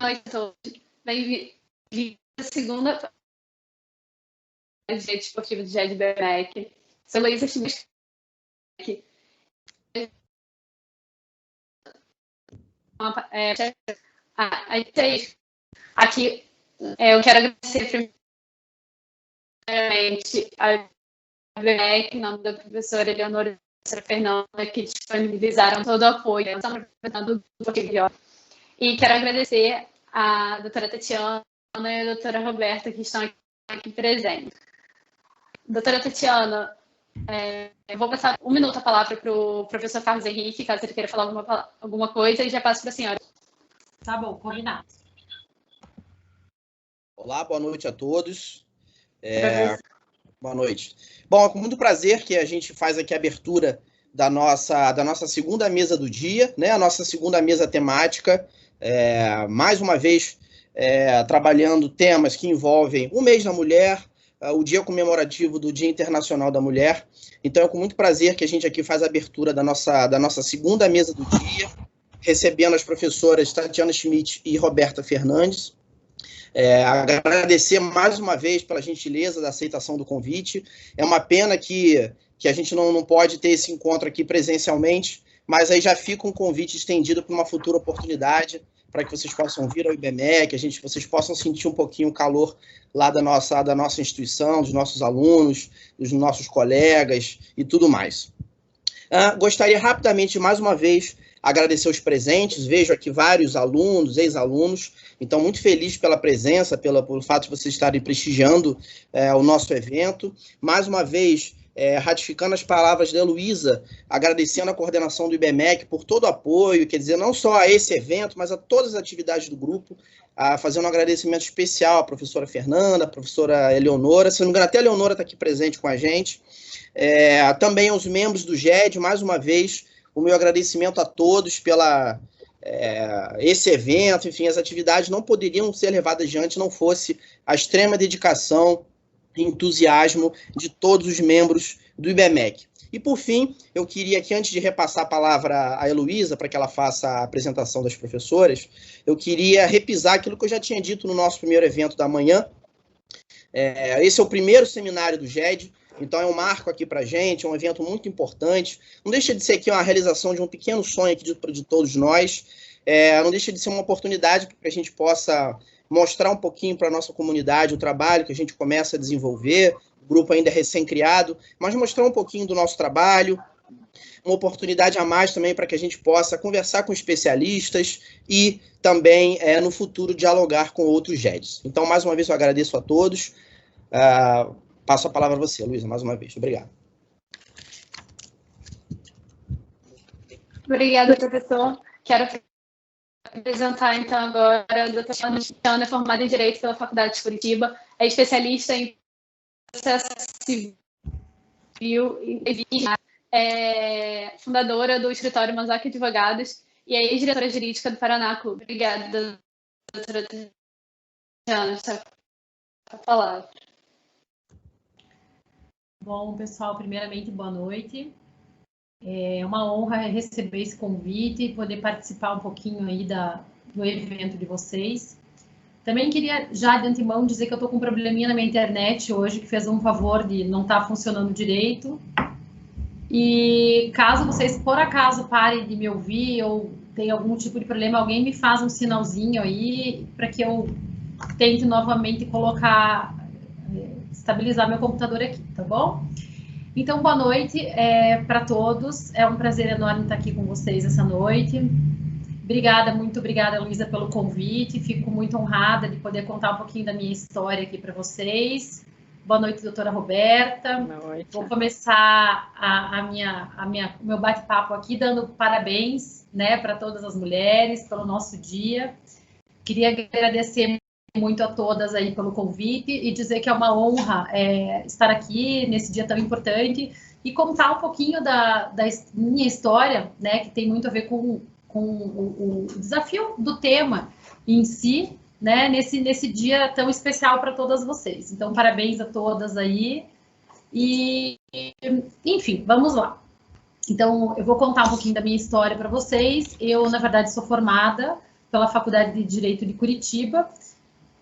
noite a todos. Bem-vindo à segunda Direito Esportivo do GED BMEC. Sou Luísa Schmidt. Aqui eu quero agradecer primeiramente a BMEC, em nome da professora Eleonora e da professora Fernanda, que disponibilizaram todo o apoio. E quero agradecer a doutora Tatiana e a doutora Roberta, que estão aqui presentes. Doutora Tatiana, eu vou passar 1 minuto a palavra para o professor Carlos Henrique, caso ele queira falar alguma coisa, e já passo para a senhora. Tá bom, combinado. Olá, boa noite a todos. Boa noite. Bom, é com muito prazer que a gente faz aqui a abertura da nossa segunda mesa do dia, né? A nossa segunda mesa temática, mais uma vez trabalhando temas que envolvem o mês da mulher, o dia comemorativo do Dia Internacional da Mulher. Então é com muito prazer que a gente aqui faz a abertura da nossa segunda mesa do dia, recebendo as professoras Tatiana Schmidt e Roberta Fernandes. Agradecer mais uma vez pela gentileza da aceitação do convite. É uma pena que a gente não pode ter esse encontro aqui presencialmente, mas aí já fica um convite estendido para uma futura oportunidade, para que vocês possam vir ao IBMEC, vocês possam sentir um pouquinho o calor lá da nossa instituição, dos nossos alunos, dos nossos colegas e tudo mais. Gostaria rapidamente, mais uma vez, agradecer os presentes. Vejo aqui vários alunos, ex-alunos, então muito feliz pela presença, pelo fato de vocês estarem prestigiando o nosso evento. Mais uma vez, ratificando as palavras da Luísa, agradecendo a coordenação do IBMEC por todo o apoio, quer dizer, não só a esse evento, mas a todas as atividades do grupo, fazendo um agradecimento especial à professora Fernanda, à professora Eleonora, se não me engano, até a Eleonora está aqui presente com a gente, também aos membros do GED, mais uma vez, o meu agradecimento a todos pela esse evento. Enfim, as atividades não poderiam ser levadas adiante se não fosse a extrema dedicação e entusiasmo de todos os membros do IBMEC. E, por fim, eu queria que, antes de repassar a palavra à Heloísa, para que ela faça a apresentação das professoras, eu queria repisar aquilo que eu já tinha dito no nosso primeiro evento da manhã. Esse é o primeiro seminário do GED, então é um marco aqui para a gente, é um evento muito importante. Não deixa de ser aqui uma realização de um pequeno sonho aqui de todos nós. Não deixa de ser uma oportunidade para que a gente possa mostrar um pouquinho para a nossa comunidade o trabalho que a gente começa a desenvolver, o grupo ainda é recém-criado, mas mostrar um pouquinho do nosso trabalho, uma oportunidade a mais também para que a gente possa conversar com especialistas e também, no futuro, dialogar com outros GEDs. Então, mais uma vez, eu agradeço a todos. Passo a palavra a você, Luísa, mais uma vez. Obrigado. Obrigada, professor. Quero apresentar, então, agora a doutora Tatiana, formada em Direito pela Faculdade de Curitiba, é especialista em processo civil e fundadora do escritório Manzac Advogados e é ex-diretora jurídica do Paraná Clube. Obrigada, doutora Tatiana, está a palavra. Bom, pessoal, primeiramente, boa noite. É uma honra receber esse convite e poder participar um pouquinho aí do evento de vocês. Também queria, já de antemão, dizer que eu estou com um probleminha na minha internet hoje, que fez um favor de não estar funcionando direito. E caso vocês, por acaso, parem de me ouvir ou tenham algum tipo de problema, alguém me faz um sinalzinho aí para que eu tente novamente estabilizar meu computador aqui, tá bom? Então, boa noite para todos. É um prazer enorme estar aqui com vocês essa noite. Obrigada, muito obrigada, Luísa, pelo convite. Fico muito honrada de poder contar um pouquinho da minha história aqui para vocês. Boa noite, doutora Roberta. Boa noite. Vou começar o meu bate-papo aqui dando parabéns, né, para todas as mulheres, pelo nosso dia. Queria agradecer muito a todas aí pelo convite e dizer que é uma honra estar aqui nesse dia tão importante e contar um pouquinho da minha história, né, que tem muito a ver com o desafio do tema em si, né, nesse dia tão especial para todas vocês. Então, parabéns a todas aí e, enfim, vamos lá. Então, eu vou contar um pouquinho da minha história para vocês. Eu, na verdade, sou formada pela Faculdade de Direito de Curitiba,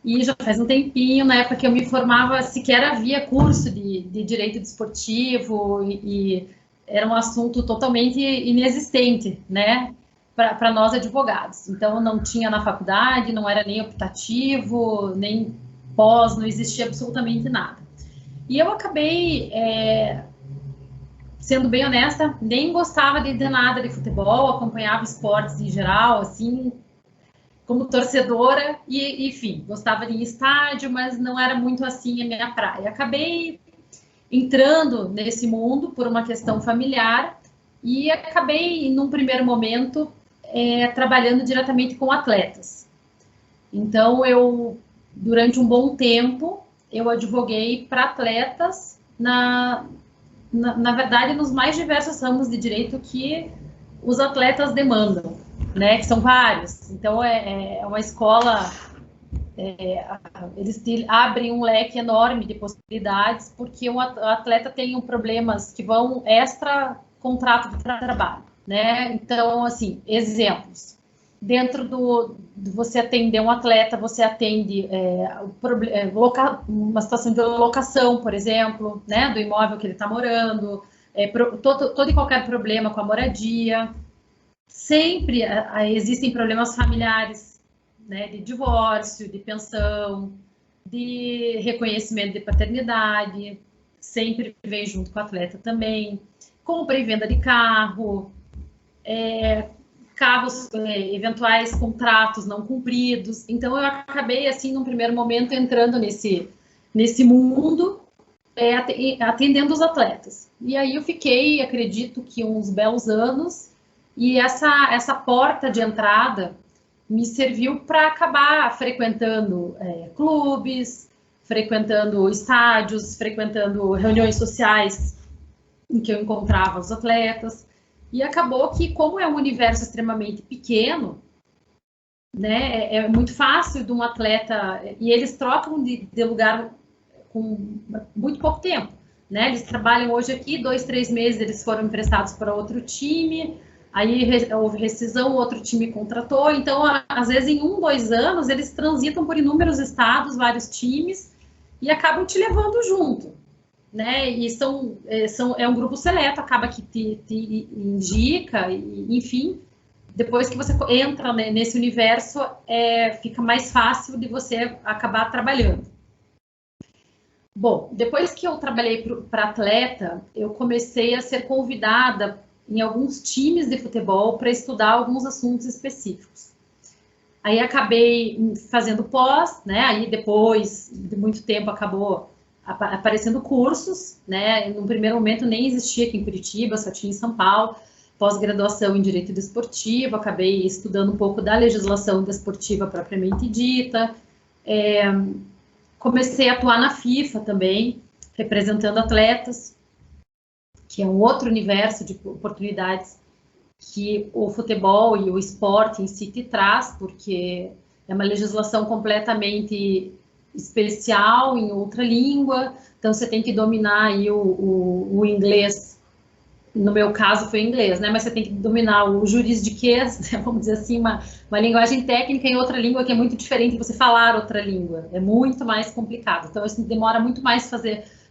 e já faz um tempinho, na época que eu me formava, sequer havia curso de Direito Desportivo, e era um assunto totalmente inexistente, né, para nós advogados. Então, não tinha na faculdade, não era nem optativo, nem pós, não existia absolutamente nada. E eu acabei, sendo bem honesta, nem gostava de nada de futebol, acompanhava esportes em geral, assim, como torcedora, e enfim, gostava de ir em estádio, mas não era muito assim a minha praia. Acabei entrando nesse mundo por uma questão familiar e acabei, num primeiro momento, trabalhando diretamente com atletas. Então, durante um bom tempo, eu advoguei para atletas, na verdade, nos mais diversos ramos de direito que os atletas demandam, né? Que são vários. Então, é uma escola... eles abrem um leque enorme de possibilidades, porque o atleta tem problemas que vão extra contrato de trabalho, né? Então, assim, exemplos. Dentro você atender um atleta, você atende uma situação de locação, por exemplo, né, do imóvel que ele está morando, todo e qualquer problema com a moradia. Sempre existem problemas familiares, né, de divórcio, de pensão, de reconhecimento de paternidade, sempre vem junto com o atleta também, compra e venda de carro, carros, eventuais contratos não cumpridos. Então, eu acabei, assim, num primeiro momento, entrando nesse mundo, atendendo os atletas. E aí eu fiquei, acredito que uns belos anos, e essa porta de entrada me serviu para acabar frequentando clubes, frequentando estádios, frequentando reuniões sociais em que eu encontrava os atletas. E acabou que, como é um universo extremamente pequeno, né, é muito fácil de um atleta... E eles trocam de lugar com muito pouco tempo, né? Eles trabalham hoje aqui, 2, 3 meses eles foram emprestados para outro time, aí houve rescisão, outro time contratou. Então, às vezes, em 1, 2 anos, eles transitam por inúmeros estados, vários times, e acabam te levando junto. Né? E é um grupo seleto, acaba que te indica, enfim, depois que você entra, né, nesse universo, fica mais fácil de você acabar trabalhando. Bom, depois que eu trabalhei para atleta, eu comecei a ser convidada em alguns times de futebol para estudar alguns assuntos específicos. Aí acabei fazendo pós, né? Aí depois de muito tempo acabou aparecendo cursos, né? No primeiro momento nem existia aqui em Curitiba, só tinha em São Paulo, pós-graduação em Direito Desportivo, acabei estudando um pouco da legislação desportiva propriamente dita, comecei a atuar na FIFA também, representando atletas, que é um outro universo de oportunidades que o futebol e o esporte em si te traz, porque é uma legislação completamente especial em outra língua, então você tem que dominar aí o inglês, no meu caso foi inglês, né? Mas você tem que dominar o juridiquês, vamos dizer assim, uma linguagem técnica em outra língua que é muito diferente de você falar outra língua, é muito mais complicado, então isso demora muito mais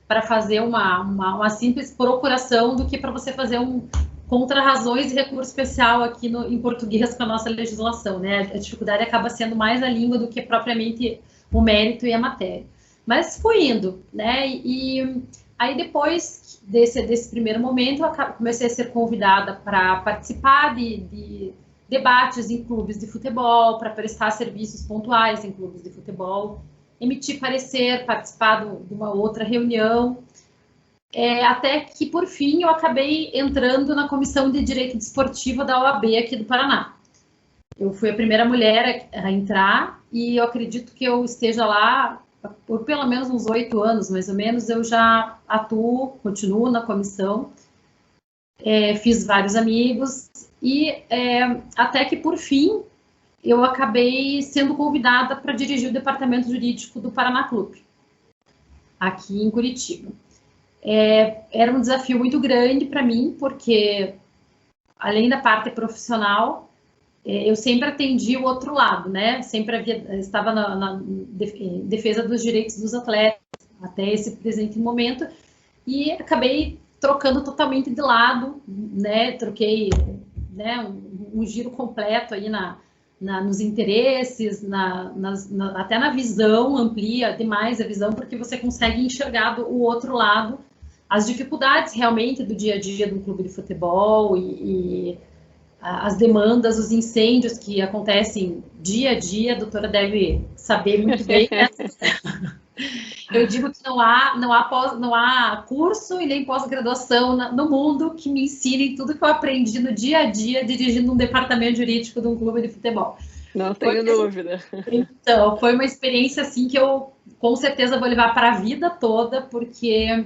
para fazer uma simples procuração do que para você fazer contra-razões de recurso especial aqui em português com a nossa legislação, né? A dificuldade acaba sendo mais a língua do que propriamente o mérito e a matéria. Mas fui indo, né? E aí depois desse primeiro momento, eu comecei a ser convidada para participar de debates em clubes de futebol, para prestar serviços pontuais em clubes de futebol, emitir parecer, participar de uma outra reunião, até que, por fim, eu acabei entrando na Comissão de Direito Desportivo da OAB aqui do Paraná. Eu fui a primeira mulher a entrar e eu acredito que eu esteja lá por pelo menos uns 8 anos, mais ou menos, eu já continuo na comissão, fiz vários amigos e até que, por fim, eu acabei sendo convidada para dirigir o departamento jurídico do Paraná Clube, aqui em Curitiba. Era um desafio muito grande para mim, porque, além da parte profissional, eu sempre atendi o outro lado, né? Sempre estava na defesa dos direitos dos atletas até esse presente momento, e acabei trocando totalmente de lado, né? Troquei, né, um giro completo aí nos interesses, até na visão, amplia demais a visão, porque você consegue enxergar o outro lado, as dificuldades realmente do dia a dia de um clube de futebol e as demandas, os incêndios que acontecem dia a dia. A doutora deve saber muito bem, né? Eu digo que não há curso e nem pós-graduação no mundo que me ensine tudo que eu aprendi no dia a dia dirigindo um departamento jurídico de um clube de futebol. Não tenho dúvida. Então, foi uma experiência assim que eu com certeza vou levar para a vida toda, porque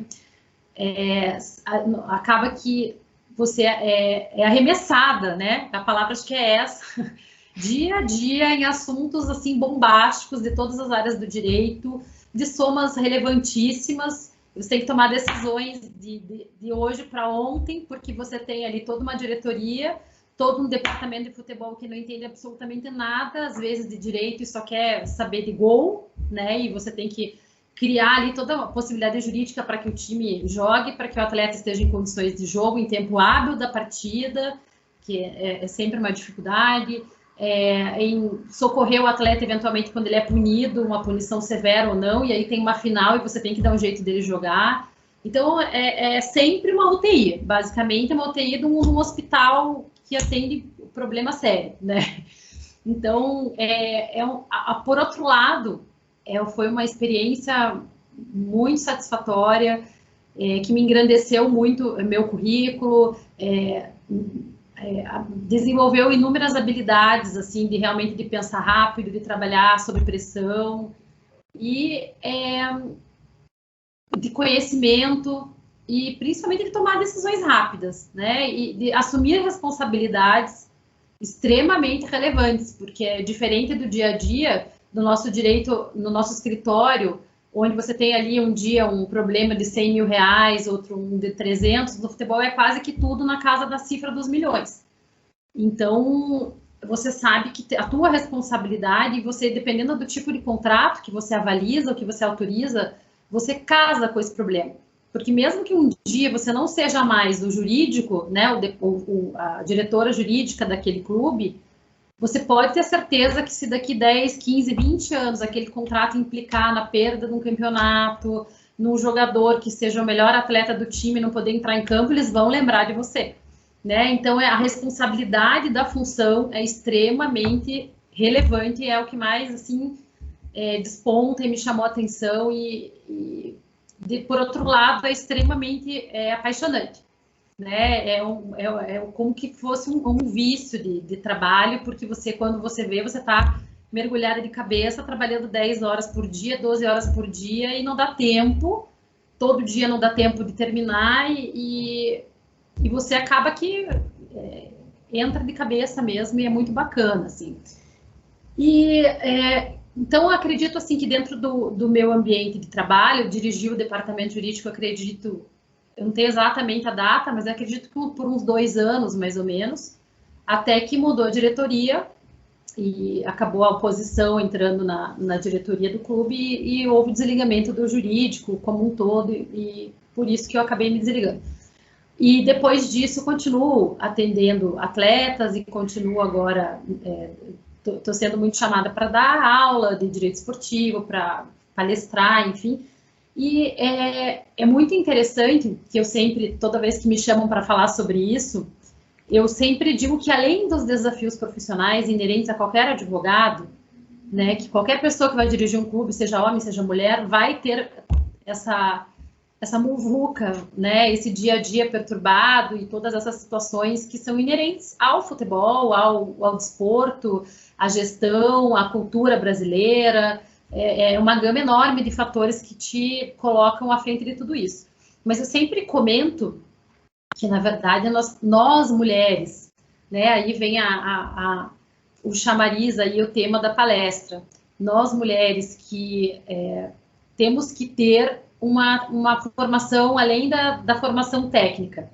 acaba que você é arremessada, né? A palavra acho que é essa, dia a dia em assuntos assim bombásticos de todas as áreas do direito, de somas relevantíssimas. Você tem que tomar decisões de hoje para ontem, porque você tem ali toda uma diretoria, todo um departamento de futebol que não entende absolutamente nada, às vezes de direito, e só quer saber de gol, né? E você tem que criar ali toda a possibilidade jurídica para que o time jogue, para que o atleta esteja em condições de jogo, em tempo hábil da partida, que é sempre uma dificuldade, em socorrer o atleta eventualmente quando ele é punido, uma punição severa ou não, e aí tem uma final e você tem que dar um jeito dele jogar. Então, é sempre uma UTI, basicamente é uma UTI de um hospital que atende problema sério, né? Então, por outro lado, foi uma experiência muito satisfatória, que me engrandeceu muito meu currículo, desenvolveu inúmeras habilidades, assim, realmente de pensar rápido, de trabalhar sob pressão, e de conhecimento, e principalmente de tomar decisões rápidas, né, e de assumir responsabilidades extremamente relevantes, porque é diferente do dia a dia, do nosso direito, no nosso escritório, onde você tem ali um dia um problema de 100 mil reais, outro um de 300, no futebol é quase que tudo na casa da cifra dos milhões. Então, você sabe que a tua responsabilidade, você, dependendo do tipo de contrato que você avaliza, ou que você autoriza, você casa com esse problema. Porque mesmo que um dia você não seja mais o jurídico, né, a diretora jurídica daquele clube, você pode ter certeza que se daqui 10, 15, 20 anos aquele contrato implicar na perda de um campeonato, num jogador que seja o melhor atleta do time não poder entrar em campo, eles vão lembrar de você, né? Então, a responsabilidade da função é extremamente relevante, é o que mais, assim, desponta e me chamou a atenção e por outro lado, é extremamente apaixonante. Né? É como que fosse um vício de trabalho, porque você, quando você vê, você está mergulhada de cabeça, trabalhando 10 horas por dia, 12 horas por dia, e não dá tempo, todo dia não dá tempo de terminar, e você acaba que entra de cabeça mesmo, e é muito bacana, assim. Então, eu acredito, assim, que dentro do meu ambiente de trabalho, dirigir o departamento jurídico, acredito... Eu não tenho exatamente a data, mas acredito que por uns 2 anos, mais ou menos, até que mudou a diretoria e acabou a oposição entrando na diretoria do clube e houve desligamento do jurídico como um todo, e por isso que eu acabei me desligando. E depois disso, continuo atendendo atletas e continuo agora... Estou sendo muito chamada para dar aula de direito esportivo, para palestrar, enfim... E é muito interessante que eu sempre, toda vez que me chamam para falar sobre isso, eu sempre digo que além dos desafios profissionais inerentes a qualquer advogado, né, que qualquer pessoa que vai dirigir um clube, seja homem, seja mulher, vai ter essa muvuca, né, esse dia a dia perturbado e todas essas situações que são inerentes ao futebol, ao desporto, à gestão, à cultura brasileira. É uma gama enorme de fatores que te colocam à frente de tudo isso. Mas eu sempre comento que, na verdade, nós mulheres, né, aí vem o chamariz, aí, o tema da palestra, nós mulheres que temos que ter uma formação além da formação técnica,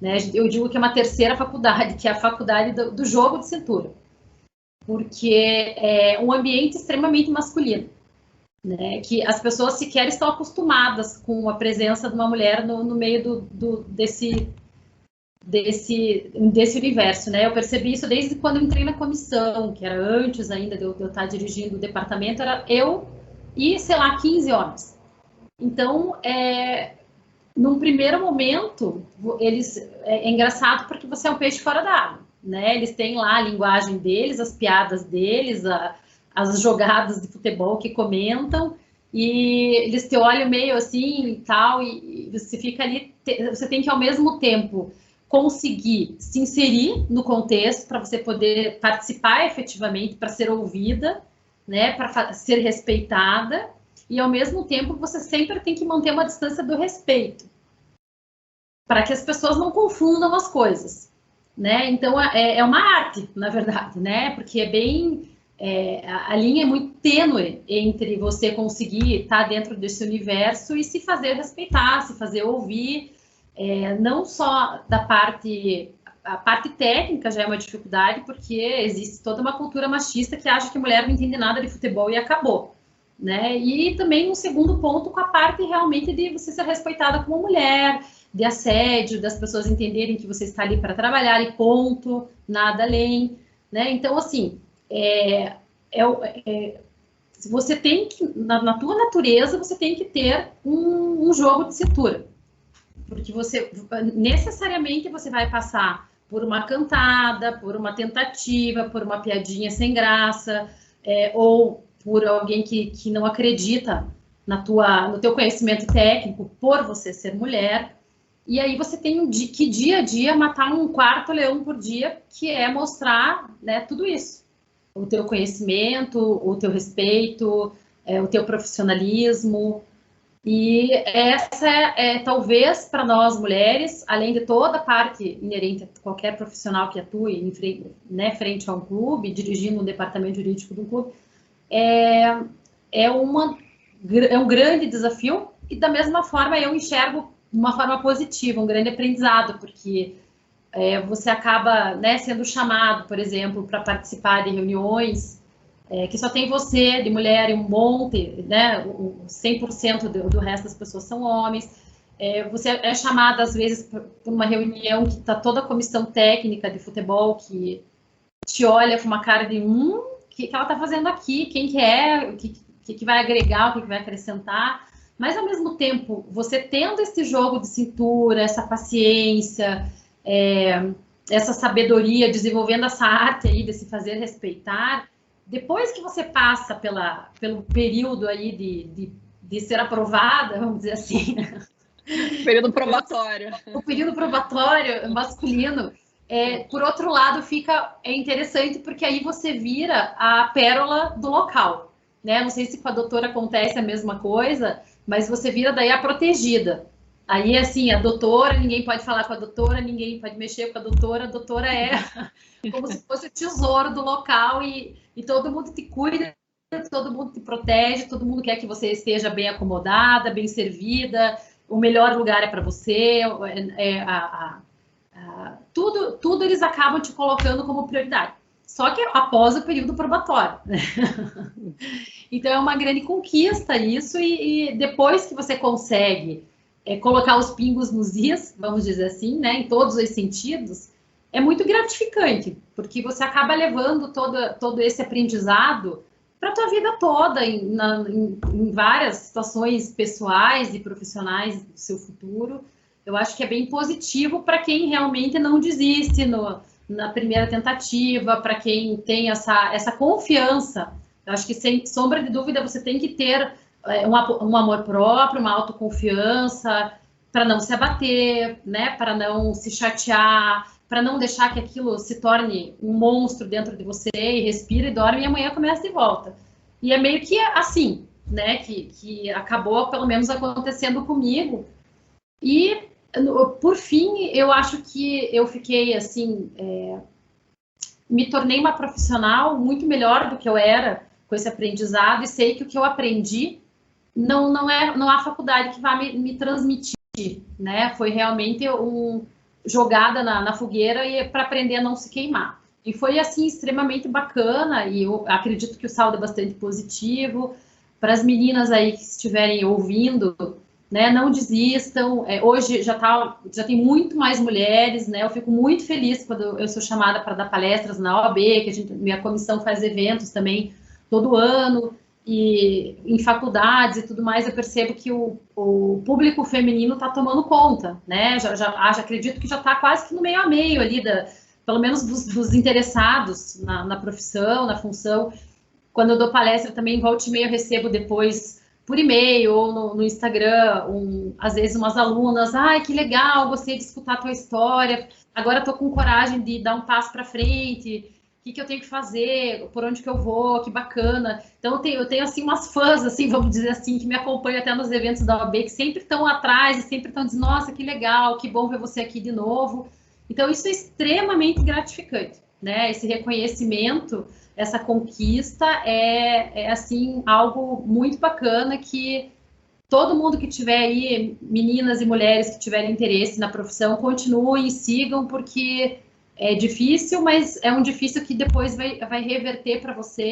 né? Eu digo que é uma terceira faculdade, que é a faculdade do jogo de cintura. porque é um ambiente extremamente masculino, né? Que as pessoas sequer estão acostumadas com a presença de uma mulher no meio desse universo, né? Eu percebi isso desde quando eu entrei na comissão, que era antes ainda de eu estar dirigindo o departamento, era eu e, sei lá, 15 homens. Então, num primeiro momento, é engraçado porque você é um peixe fora d'água, né? Eles têm lá a linguagem deles, as piadas deles, as jogadas de futebol que comentam, e eles te olham meio assim e tal, e você fica ali, você tem que ao mesmo tempo conseguir se inserir no contexto para você poder participar efetivamente, para ser ouvida, né, para ser respeitada, e ao mesmo tempo você sempre tem que manter uma distância do respeito, para que as pessoas não confundam as coisas, né? Então é uma arte, na verdade, né? Porque a linha é muito tênue entre você conseguir estar dentro desse universo e se fazer respeitar, se fazer ouvir, não só a parte técnica já é uma dificuldade, porque existe toda uma cultura machista que acha que mulher não entende nada de futebol e acabou, né? E também um segundo ponto com a parte realmente de você ser respeitada como mulher, de assédio, das pessoas entenderem que você está ali para trabalhar e ponto, nada além, né? Então, assim, você tem que, na tua natureza, você tem que ter um jogo de cintura, porque necessariamente você vai passar por uma cantada, por uma tentativa, por uma piadinha sem graça, ou por alguém que não acredita no teu conhecimento técnico por você ser mulher. E aí você tem que dia a dia matar um quarto leão por dia, que é mostrar, né, tudo isso. O teu conhecimento, o teu respeito, o teu profissionalismo. E essa talvez, para nós mulheres, além de toda a parte inerente a qualquer profissional que atue frente a um clube, dirigindo um departamento jurídico do clube, é um grande desafio, e da mesma forma eu enxergo de uma forma positiva, um grande aprendizado, porque você acaba, né, sendo chamado, por exemplo, para participar de reuniões que só tem você de mulher e um monte, né, 100% do resto das pessoas são homens. Você é chamada, às vezes, para uma reunião que está toda a comissão técnica de futebol que te olha com uma cara de o que ela está fazendo aqui, quem que é, o que vai agregar, o que vai acrescentar. Mas, ao mesmo tempo, você tendo esse jogo de cintura, essa paciência, essa sabedoria, desenvolvendo essa arte aí de se fazer respeitar, depois que você passa pelo período aí de ser aprovada, vamos dizer assim, período probatório. O período probatório masculino, por outro lado, fica interessante, porque aí você vira a pérola do local, né? Não sei se com a doutora acontece a mesma coisa, mas você vira daí a protegida. Aí, assim, a doutora, ninguém pode falar com a doutora, ninguém pode mexer com a doutora é como se fosse o tesouro do local, e todo mundo te cuida, todo mundo te protege, todo mundo quer que você esteja bem acomodada, bem servida, o melhor lugar é para você, tudo eles acabam te colocando como prioridade. Só que após o período probatório, né? Então é uma grande conquista isso, e depois que você consegue colocar os pingos nos is, vamos dizer assim, né, em todos os sentidos, é muito gratificante, porque você acaba levando todo esse aprendizado para a tua vida toda, em várias situações pessoais e profissionais do seu futuro. Eu acho que é bem positivo para quem realmente não desiste na primeira tentativa, para quem tem essa confiança. Eu acho que, sem sombra de dúvida, você tem que ter um amor próprio, uma autoconfiança, para não se abater, né? Para não se chatear, para não deixar que aquilo se torne um monstro dentro de você, e respira e dorme, e amanhã começa de volta. E é meio que assim, né? Que acabou, pelo menos, acontecendo comigo. E, por fim, eu acho que eu fiquei, assim, me tornei uma profissional muito melhor do que eu era com esse aprendizado, e sei que o que eu aprendi não há faculdade que vá me transmitir, né? Foi realmente jogada na fogueira, e para aprender a não se queimar. E foi, assim, extremamente bacana, e eu acredito que o saldo é bastante positivo. Para as meninas aí que estiverem ouvindo, né, não desistam. Hoje já tem muito mais mulheres, né? Eu fico muito feliz quando eu sou chamada para dar palestras na OAB, que minha comissão faz eventos também todo ano, e em faculdades e tudo mais, eu percebo que o público feminino está tomando conta, né? Já acredito que já está quase que no meio a meio ali, pelo menos dos interessados na profissão, na função. Quando eu dou palestra também, volta e meia, eu recebo depois por e-mail ou no Instagram, às vezes umas alunas, ai, que legal, gostei de escutar a tua história, agora estou com coragem de dar um passo para frente, o que eu tenho que fazer, por onde que eu vou, que bacana. Então eu tenho assim umas fãs, assim, vamos dizer assim, que me acompanham até nos eventos da OAB, que sempre estão atrás e sempre estão dizendo, nossa, que legal, que bom ver você aqui de novo. Então isso é extremamente gratificante, né? Esse reconhecimento, essa conquista é assim, algo muito bacana que todo mundo que tiver aí, meninas e mulheres que tiverem interesse na profissão, continuem e sigam, porque é difícil, mas é um difícil que depois vai reverter para você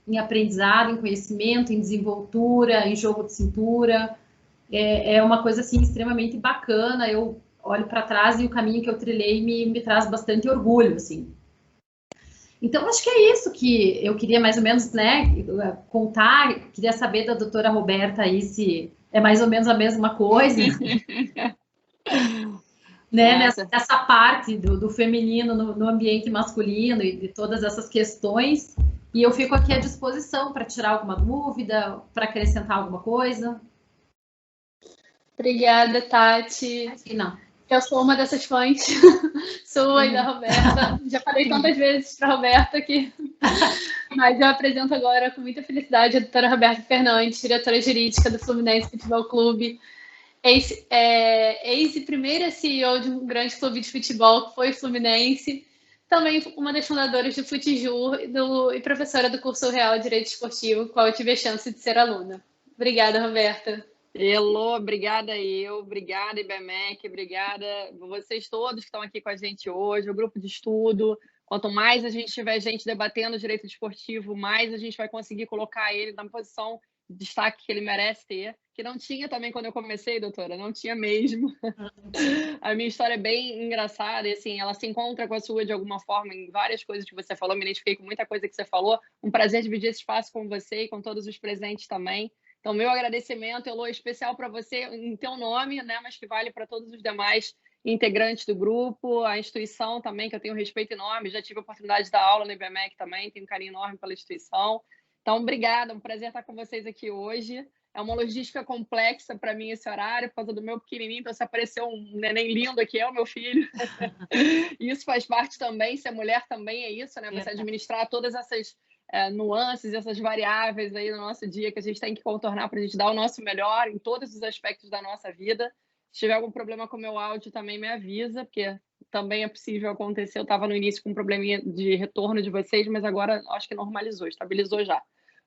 em aprendizado, em conhecimento, em desenvoltura, em jogo de cintura. É uma coisa, assim, extremamente bacana. Eu olho para trás e o caminho que eu trilhei me traz bastante orgulho, assim. Então, acho que é isso que eu queria mais ou menos, né, contar. Queria saber da doutora Roberta aí se é mais ou menos a mesma coisa, né, nessa parte do feminino no ambiente masculino e de todas essas questões. E eu fico aqui à disposição para tirar alguma dúvida, para acrescentar alguma coisa. Obrigada, Tati. Não. Eu sou uma dessas fãs, sua e da Roberta. Já falei tantas vezes para a Roberta aqui. Mas eu apresento agora com muita felicidade a doutora Roberta Fernandes, diretora jurídica do Fluminense Futebol Clube, ex e primeira CEO de um grande clube de futebol que foi o Fluminense, também uma das fundadoras do Futijur e professora do curso Real de Direito Esportivo, qual eu tive a chance de ser aluna. Obrigada, Roberta. Elô, obrigada obrigada IBMEC, obrigada vocês todos que estão aqui com a gente hoje, o grupo de estudo. Quanto mais a gente tiver gente debatendo direito desportivo, mais a gente vai conseguir colocar ele na posição de destaque que ele merece ter, que não tinha também quando eu comecei, doutora, não tinha mesmo. A minha história é bem engraçada e, assim, ela se encontra com a sua de alguma forma em várias coisas que você falou, me identifiquei com muita coisa que você falou. Um prazer dividir esse espaço com você e com todos os presentes também. Então, meu agradecimento, Elô, especial para você, em teu nome, né, mas que vale para todos os demais integrantes do grupo, a instituição também, que eu tenho um respeito enorme, já tive a oportunidade de dar aula no IBMEC também, tenho um carinho enorme pela instituição. Então, obrigada, um prazer estar com vocês aqui hoje. É uma logística complexa para mim esse horário, por causa do meu pequenininho, então se apareceu um neném lindo aqui, é o meu filho. Isso faz parte também, ser mulher também é isso, né? Você administrar todas essas nuances, essas variáveis aí no nosso dia que a gente tem que contornar para a gente dar o nosso melhor em todos os aspectos da nossa vida. Se tiver algum problema com o meu áudio, também me avisa, porque também é possível acontecer. Eu estava no início com um probleminha de retorno de vocês, mas agora acho que normalizou, estabilizou já.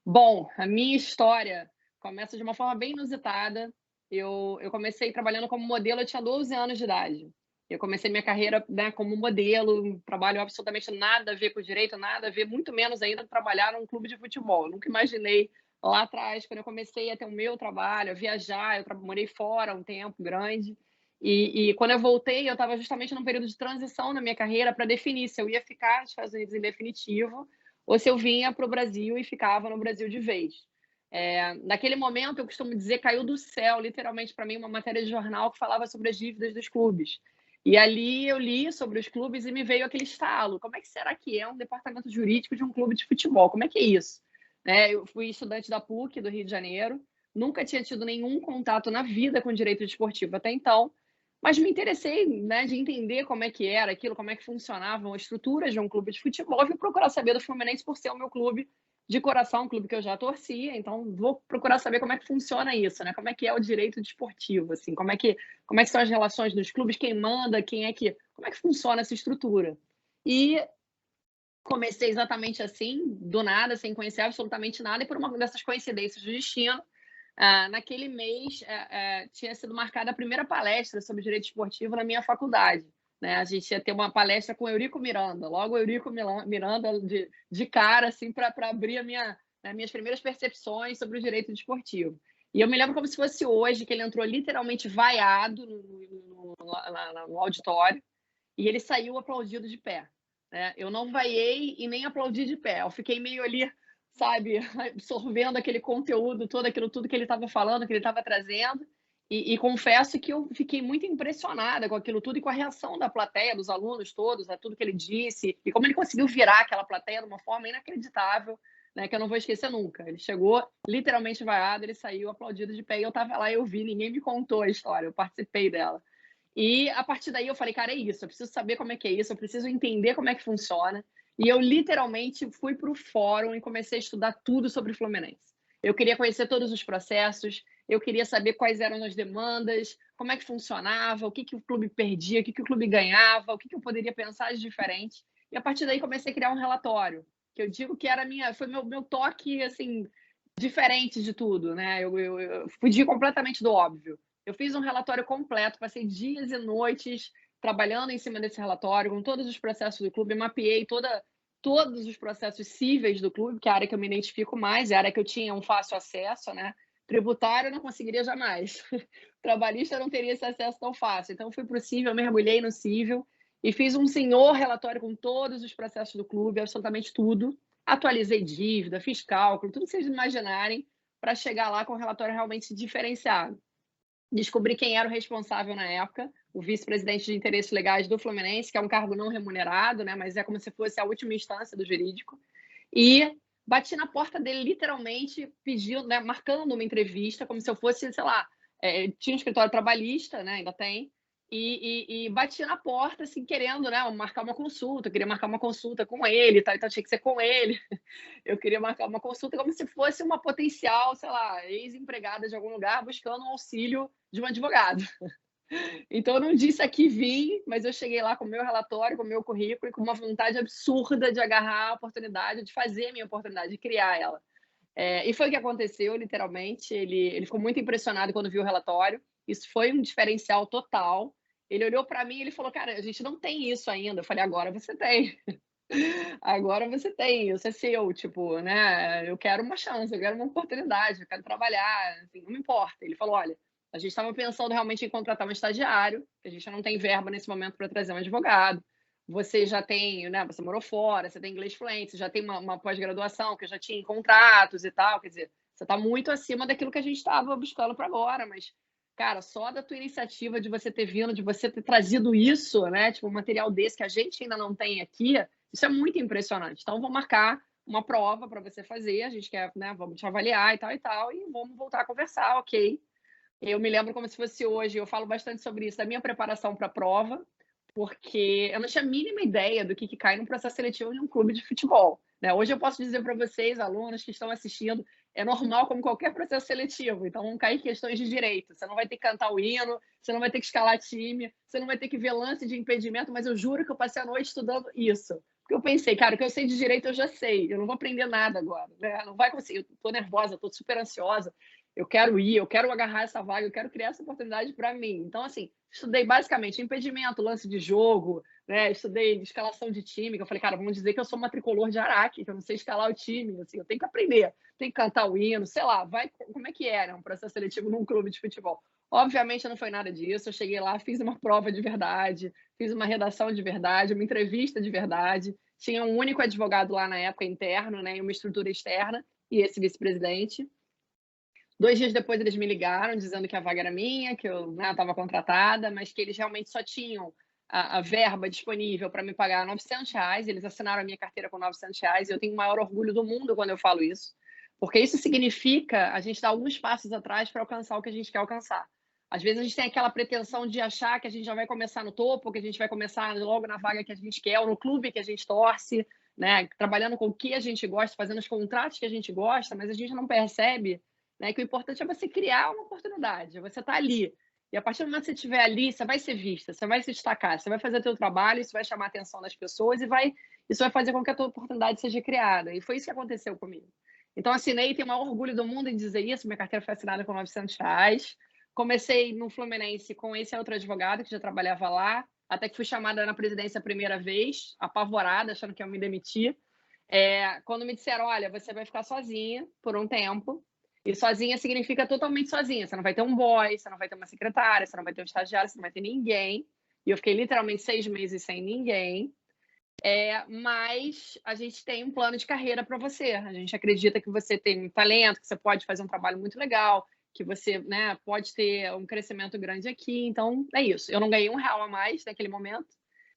Bom, a minha história começa de uma forma bem inusitada. Eu comecei trabalhando como modelo, eu tinha 12 anos de idade. Eu comecei minha carreira, né, como modelo, um trabalho absolutamente nada a ver com direito, nada a ver, muito menos ainda trabalhar num clube de futebol. Eu nunca imaginei lá atrás, quando eu comecei a ter o meu trabalho, a viajar, eu morei fora um tempo grande. E quando eu voltei, eu estava justamente num período de transição na minha carreira para definir se eu ia ficar nos Estados Unidos em definitivo ou se eu vinha para o Brasil e ficava no Brasil de vez. Naquele momento, eu costumo dizer, caiu do céu, literalmente, para mim, uma matéria de jornal que falava sobre as dívidas dos clubes. E ali eu li sobre os clubes e me veio aquele estalo. Como é que será que é um departamento jurídico de um clube de futebol? Como é que é isso? Eu fui estudante da PUC, do Rio de Janeiro, nunca tinha tido nenhum contato na vida com direito desportivo até então, mas me interessei, né, de entender como é que era aquilo, como é que funcionavam as estruturas de um clube de futebol, e fui procurar saber do Fluminense por ser o meu clube de coração, um clube que eu já torcia, então vou procurar saber como é que funciona isso, né? Como é que é o direito desportivo, assim, como é que são as relações dos clubes, quem manda, como é que funciona essa estrutura. E comecei exatamente assim, do nada, sem conhecer absolutamente nada, e por uma dessas coincidências do destino, naquele mês tinha sido marcada a primeira palestra sobre direito esportivo na minha faculdade. né? A gente ia ter uma palestra com o Eurico Miranda, logo o Eurico Miranda de cara, assim, para abrir minhas primeiras percepções sobre o direito desportivo. E eu me lembro como se fosse hoje, que ele entrou literalmente vaiado no auditório e ele saiu aplaudido de pé, né? Eu não vaiei e nem aplaudi de pé, eu fiquei meio ali, sabe, absorvendo aquele conteúdo todo, aquilo tudo que ele estava falando, que ele estava trazendo. E confesso que eu fiquei muito impressionada com aquilo tudo e com a reação da plateia, dos alunos todos, a tudo que ele disse, e como ele conseguiu virar aquela plateia de uma forma inacreditável, né, que eu não vou esquecer nunca. Ele chegou literalmente vaiado, ele saiu aplaudido de pé, e eu estava lá, eu vi, ninguém me contou a história, eu participei dela. E a partir daí eu falei, cara, é isso, eu preciso saber como é que é isso, eu preciso entender como é que funciona. E eu literalmente fui para o fórum e comecei a estudar tudo sobre o Fluminense. Eu queria conhecer todos os processos, eu queria saber quais eram as demandas, como é que funcionava, o que o clube perdia, o que o clube ganhava, o que eu poderia pensar de diferente. E a partir daí comecei a criar um relatório, que eu digo que era foi meu toque assim diferente de tudo, né? Eu fugi completamente do óbvio. Eu fiz um relatório completo, passei dias e noites trabalhando em cima desse relatório, com todos os processos do clube, mapeei todos os processos cíveis do clube, que é a área que eu me identifico mais, é a área que eu tinha um fácil acesso, né? Tributário eu não conseguiria jamais. Trabalhista eu não teria esse acesso tão fácil. Então, fui para o cível, mergulhei no cível e fiz um senhor relatório com todos os processos do clube, absolutamente tudo. Atualizei dívida, fiz cálculo, tudo que vocês imaginarem, para chegar lá com um relatório realmente diferenciado. Descobri quem era o responsável na época, o vice-presidente de interesses legais do Fluminense, que é um cargo não remunerado, né, mas é como se fosse a última instância do jurídico. E bati na porta dele, literalmente, pedindo, né, marcando uma entrevista, como se eu fosse, sei lá, tinha um escritório trabalhista, né, ainda tem, e bati na porta, assim, querendo, né, marcar uma consulta, eu queria marcar uma consulta com ele, tá, então tinha que ser com ele. Eu queria marcar uma consulta como se fosse uma potencial, sei lá, ex-empregada de algum lugar buscando um auxílio de um advogado. Então, eu não disse aqui vim, mas eu cheguei lá com o meu relatório, com o meu currículo e com uma vontade absurda de agarrar a oportunidade, de fazer a minha oportunidade, de criar ela. E foi o que aconteceu, literalmente. Ele ficou muito impressionado quando viu o relatório. Isso foi um diferencial total. Ele olhou para mim e ele falou, cara, a gente não tem isso ainda. Eu falei, agora você tem. Agora você tem, isso é seu, tipo, né? Eu quero uma chance, eu quero uma oportunidade, eu quero trabalhar, assim, não me importa. Ele falou, olha, a gente estava pensando realmente em contratar um estagiário, que a gente não tem verba nesse momento para trazer um advogado. Você já tem, né? Você morou fora, você tem inglês fluente, você já tem uma pós-graduação que eu já tinha em contratos e tal. Quer dizer, você está muito acima daquilo que a gente estava buscando para agora, mas, cara, só da tua iniciativa de você ter vindo, de você ter trazido isso, né? Tipo, um material desse que a gente ainda não tem aqui, isso é muito impressionante. Então, vou marcar uma prova para você fazer, a gente quer, né? Vamos te avaliar e tal, e vamos voltar a conversar, ok? Eu me lembro como se fosse hoje, eu falo bastante sobre isso, da minha preparação para a prova, porque eu não tinha a mínima ideia do que cai num processo seletivo de um clube de futebol, né? Hoje eu posso dizer para vocês, alunos que estão assistindo, é normal como qualquer processo seletivo, então vão cair questões de direito, você não vai ter que cantar o hino, você não vai ter que escalar time, você não vai ter que ver lance de impedimento, mas eu juro que eu passei a noite estudando isso. Porque eu pensei, cara, o que eu sei de direito eu já sei, eu não vou aprender nada agora, né? Não vai conseguir, eu tô nervosa, tô super ansiosa, eu quero ir, eu quero agarrar essa vaga, eu quero criar essa oportunidade para mim. Então, assim, estudei basicamente impedimento, lance de jogo, né? Estudei escalação de time, que eu falei, cara, vamos dizer que eu sou uma tricolor de Araque, que eu não sei escalar o time, assim, eu tenho que aprender, tenho que cantar o hino, sei lá, vai, como é que era um processo seletivo num clube de futebol? Obviamente não foi nada disso, eu cheguei lá, fiz uma prova de verdade, fiz uma redação de verdade, uma entrevista de verdade, tinha um único advogado lá na época interno, né, e uma estrutura externa, e esse vice-presidente. 2 dias depois eles me ligaram dizendo que a vaga era minha, que eu estava contratada, mas que eles realmente só tinham a verba disponível para me pagar R$900. Eles assinaram a minha carteira com R$900 e eu tenho o maior orgulho do mundo quando eu falo isso, porque isso significa a gente dar alguns passos atrás para alcançar o que a gente quer alcançar. Às vezes a gente tem aquela pretensão de achar que a gente já vai começar no topo, que a gente vai começar logo na vaga que a gente quer, ou no clube que a gente torce, né? Trabalhando com o que a gente gosta, fazendo os contratos que a gente gosta, mas a gente não percebe, né, que o importante é você criar uma oportunidade, você tá ali. E a partir do momento que você estiver ali, você vai ser vista, você vai se destacar, você vai fazer o teu trabalho, isso vai chamar a atenção das pessoas e isso vai fazer com que a tua oportunidade seja criada. E foi isso que aconteceu comigo. Então, assinei, tenho o maior orgulho do mundo em dizer isso, minha carteira foi assinada com R$900. Comecei no Fluminense com esse outro advogado que já trabalhava lá. até que fui chamada na presidência a primeira vez, apavorada, achando que eu me demitir. Quando me disseram, olha, você vai ficar sozinha por um tempo, e sozinha significa totalmente sozinha, você não vai ter um boy, você não vai ter uma secretária, você não vai ter um estagiário, você não vai ter ninguém, e eu fiquei literalmente 6 meses sem ninguém, mas a gente tem um plano de carreira para você, a gente acredita que você tem um talento, que você pode fazer um trabalho muito legal, que você, né, pode ter um crescimento grande aqui, então é isso. Eu não ganhei R$1 a mais naquele momento,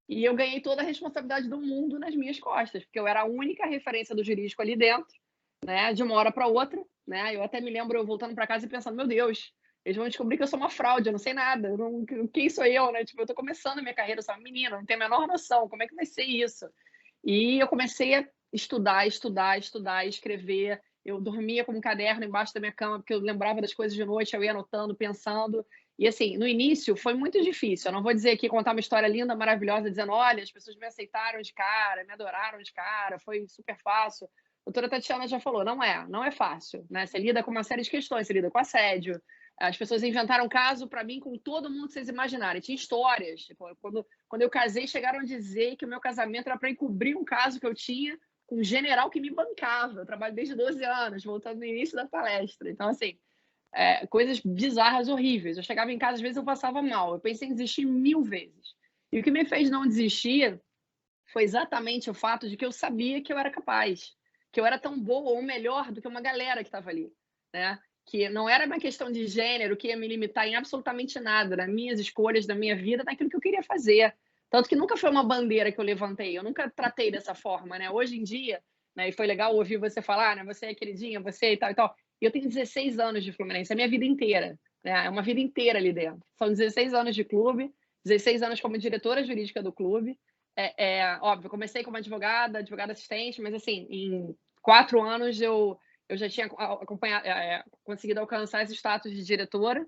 e eu ganhei toda a responsabilidade do mundo nas minhas costas, porque eu era a única referência do jurídico ali dentro, né, de uma hora para outra, né, eu até me lembro eu voltando para casa e pensando, meu Deus, eles vão descobrir que eu sou uma fraude, eu não sei nada, quem sou eu, né, tipo, eu tô começando a minha carreira, eu sou uma menina, não tenho a menor noção, como é que vai ser isso? E eu comecei a estudar, escrever, eu dormia com um caderno embaixo da minha cama, porque eu lembrava das coisas de noite, eu ia anotando, pensando. E, assim, no início foi muito difícil. Eu não vou dizer aqui, contar uma história linda, maravilhosa, dizendo, olha, as pessoas me aceitaram de cara, me adoraram de cara, foi super fácil. A doutora Tatiana já falou, não é fácil, né? Você lida com uma série de questões, você lida com assédio. As pessoas inventaram caso para mim com todo mundo que vocês imaginarem. Tinha histórias. Tipo, quando eu casei, chegaram a dizer que o meu casamento era para encobrir um caso que eu tinha com um general que me bancava. Eu trabalho desde 12 anos, voltando no início da palestra. Então, assim, coisas bizarras, horríveis. Eu chegava em casa, às vezes eu passava mal. Eu pensei em desistir 1000 vezes. E o que me fez não desistir foi exatamente o fato de que eu sabia que eu era capaz, que eu era tão boa ou melhor do que uma galera que estava ali, né? Que não era uma questão de gênero que ia me limitar em absolutamente nada, nas minhas escolhas, da minha vida, naquilo que eu queria fazer. Tanto que nunca foi uma bandeira que eu levantei, eu nunca tratei dessa forma, né? Hoje em dia, né, e foi legal ouvir você falar, né? Você é queridinha, você e tal e tal. E eu tenho 16 anos de Fluminense, é a minha vida inteira, né? É uma vida inteira ali dentro. São 16 anos de clube, 16 anos como diretora jurídica do clube. Óbvio, comecei como advogada assistente, mas assim, em 4 anos eu já tinha conseguido alcançar esse status de diretora.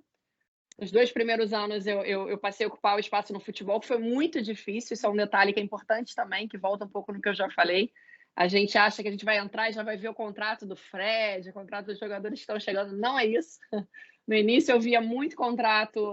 Nos 2 primeiros anos eu passei a ocupar o espaço no futebol, que foi muito difícil, isso é um detalhe que é importante também, que volta um pouco no que eu já falei. A gente acha que a gente vai entrar e já vai ver o contrato do Fred, o contrato dos jogadores que estão chegando, não é isso. No início eu via muito contrato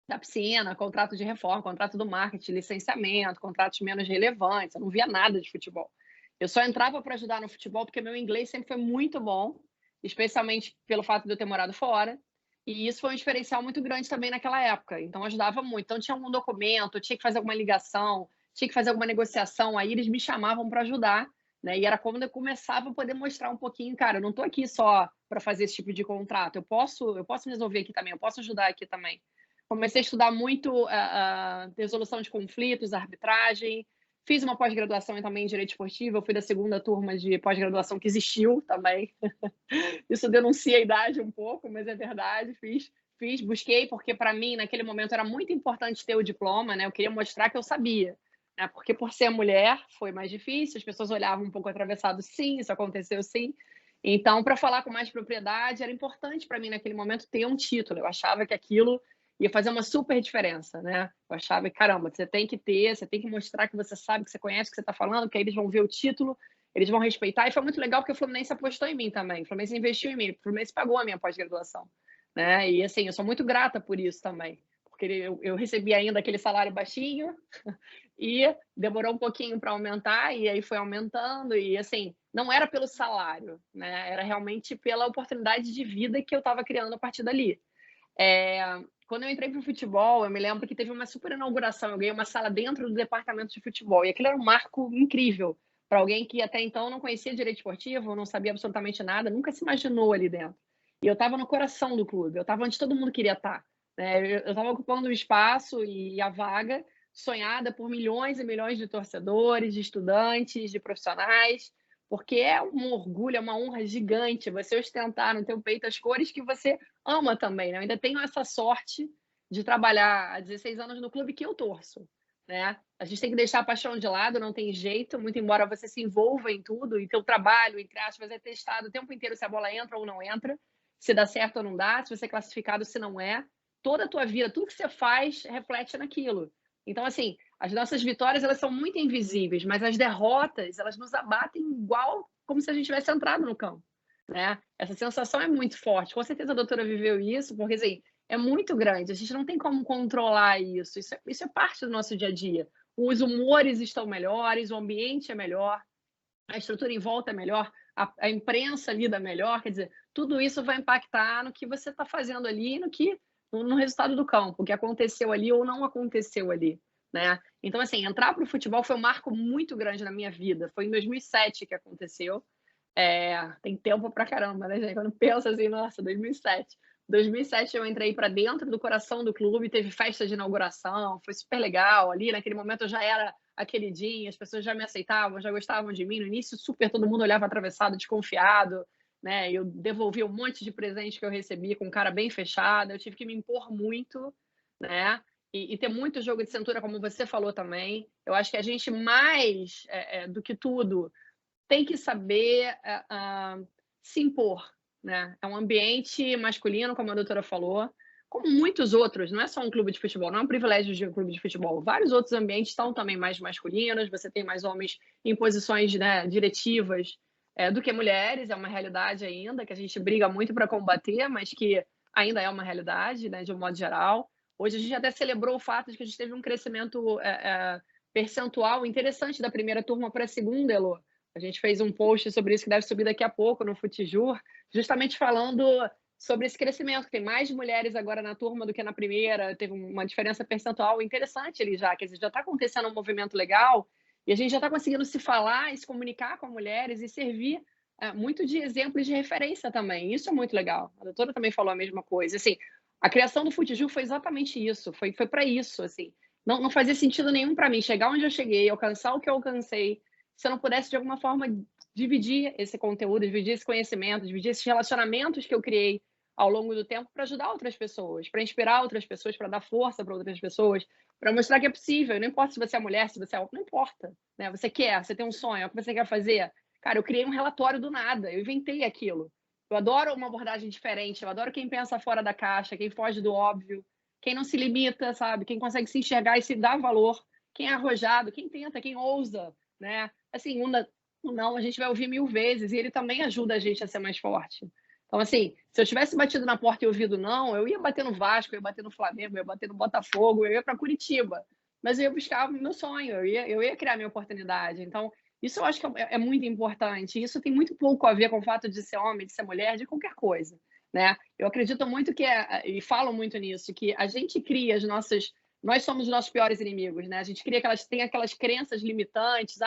da piscina, contrato de reforma, contrato do marketing, licenciamento, contratos menos relevantes, eu não via nada de futebol. Eu só entrava para ajudar no futebol porque meu inglês sempre foi muito bom, especialmente pelo fato de eu ter morado fora, e isso foi um diferencial muito grande também naquela época, então ajudava muito. Então tinha algum documento, tinha que fazer alguma ligação, tinha que fazer alguma negociação, aí eles me chamavam para ajudar, né? E era quando eu começava a poder mostrar um pouquinho, cara, eu não estou aqui só para fazer esse tipo de contrato, eu posso resolver aqui também, eu posso ajudar aqui também. Comecei a estudar muito a resolução de conflitos, arbitragem. Fiz uma pós-graduação também em Direito Esportivo. Eu fui da 2ª turma de pós-graduação que existiu também. Isso denuncia a idade um pouco, mas é verdade. Busquei, porque para mim, naquele momento, era muito importante ter o diploma, né? Eu queria mostrar que eu sabia. Né? Porque por ser mulher, foi mais difícil. As pessoas olhavam um pouco atravessado, sim, isso aconteceu, sim. Então, para falar com mais propriedade, era importante para mim, naquele momento, ter um título. Eu achava que aquilo ia fazer uma super diferença, né? Eu achava que, caramba, você tem que mostrar que você sabe, que você conhece o que você está falando, porque aí eles vão ver o título, eles vão respeitar. E foi muito legal porque o Fluminense apostou em mim também. O Fluminense investiu em mim, o Fluminense pagou a minha pós-graduação, né? E, assim, eu sou muito grata por isso também, porque eu recebi ainda aquele salário baixinho e demorou um pouquinho para aumentar, e aí foi aumentando, e, assim, não era pelo salário, né? Era realmente pela oportunidade de vida que eu estava criando a partir dali. Quando eu entrei para o futebol, eu me lembro que teve uma super inauguração. Eu ganhei uma sala dentro do departamento de futebol. E aquilo era um marco incrível para alguém que até então não conhecia direito esportivo, não sabia absolutamente nada, nunca se imaginou ali dentro. E eu estava no coração do clube, eu estava onde todo mundo queria estar. Né? Eu estava ocupando o espaço e a vaga sonhada por milhões e milhões de torcedores, de estudantes, de profissionais, porque é um orgulho, é uma honra gigante você ostentar no teu peito as cores que você ama também, né? Eu ainda tenho essa sorte de trabalhar há 16 anos no clube que eu torço, né? A gente tem que deixar a paixão de lado, não tem jeito, muito embora você se envolva em tudo, e teu trabalho, entre aspas, é testado o tempo inteiro se a bola entra ou não entra, se dá certo ou não dá, se você é classificado, se não é. Toda a tua vida, tudo que você faz reflete naquilo. Então, assim, as nossas vitórias, elas são muito invisíveis, mas as derrotas, elas nos abatem igual como se a gente tivesse entrado no campo, né? Essa sensação é muito forte. Com certeza a doutora viveu isso, porque, assim, é muito grande. A gente não tem como controlar isso. Isso é parte do nosso dia a dia. Os humores estão melhores, o ambiente é melhor, a estrutura em volta é melhor, a imprensa lida melhor. Quer dizer, tudo isso vai impactar no que você está fazendo ali, no resultado do campo, o que aconteceu ali ou não aconteceu ali, né? Então, assim, entrar para o futebol foi um marco muito grande na minha vida. Foi em 2007 que aconteceu. Tem tempo pra caramba, né, gente? Quando pensa assim, nossa, 2007. 2007 eu entrei para dentro do coração do clube, teve festa de inauguração, foi super legal. Ali, naquele momento, eu já era a queridinha, as pessoas já me aceitavam, já gostavam de mim. No início, super, todo mundo olhava atravessado, desconfiado, né? Eu devolvi um monte de presente que eu recebi com cara bem fechada. Eu tive que me impor muito, né? E ter muito jogo de cintura, como você falou também. Eu acho que a gente, mais do que tudo, tem que saber se impor, né? É um ambiente masculino, como a doutora falou, como muitos outros. Não é só um clube de futebol, não é um privilégio de um clube de futebol. Vários outros ambientes estão também mais masculinos, você tem mais homens em posições, né, diretivas do que mulheres. É uma realidade ainda, que a gente briga muito para combater, mas que ainda é uma realidade, né, de um modo geral. Hoje a gente até celebrou o fato de que a gente teve um crescimento percentual interessante da primeira turma para a segunda, Elô. A gente fez um post sobre isso que deve subir daqui a pouco no Futijur, justamente falando sobre esse crescimento. Tem mais mulheres agora na turma do que na primeira, teve uma diferença percentual interessante ali já, quer dizer, já está acontecendo um movimento legal e a gente já está conseguindo se falar e se comunicar com mulheres e servir muito de exemplo e de referência também. Isso é muito legal. A doutora também falou a mesma coisa. Assim, a criação do Futijur foi exatamente isso, foi para isso. Assim. Não fazia sentido nenhum para mim chegar onde eu cheguei, alcançar o que eu alcancei, se eu não pudesse, de alguma forma, dividir esse conteúdo, dividir esse conhecimento, dividir esses relacionamentos que eu criei ao longo do tempo para ajudar outras pessoas, para inspirar outras pessoas, para dar força para outras pessoas, para mostrar que é possível. Não importa se você é mulher, se você é homem, não importa. Né? Você quer, você tem um sonho, é o que você quer fazer. Cara, eu criei um relatório do nada, eu inventei aquilo. Eu adoro uma abordagem diferente, eu adoro quem pensa fora da caixa, quem foge do óbvio, quem não se limita, sabe? Quem consegue se enxergar e se dar valor, quem é arrojado, quem tenta, quem ousa, né? Assim, não, a gente vai ouvir 1000 vezes e ele também ajuda a gente a ser mais forte. Então, assim, se eu tivesse batido na porta e ouvido não, eu ia bater no Vasco, eu ia bater no Flamengo, eu ia bater no Botafogo, eu ia para Curitiba. Mas eu ia buscar o meu sonho, eu ia criar minha oportunidade. Então, isso eu acho que é muito importante. Isso tem muito pouco a ver com o fato de ser homem, de ser mulher, de qualquer coisa. Né? Eu acredito muito e falo muito nisso, que a gente cria as nossas... Nós somos os nossos piores inimigos, né? A gente tem aquelas crenças limitantes,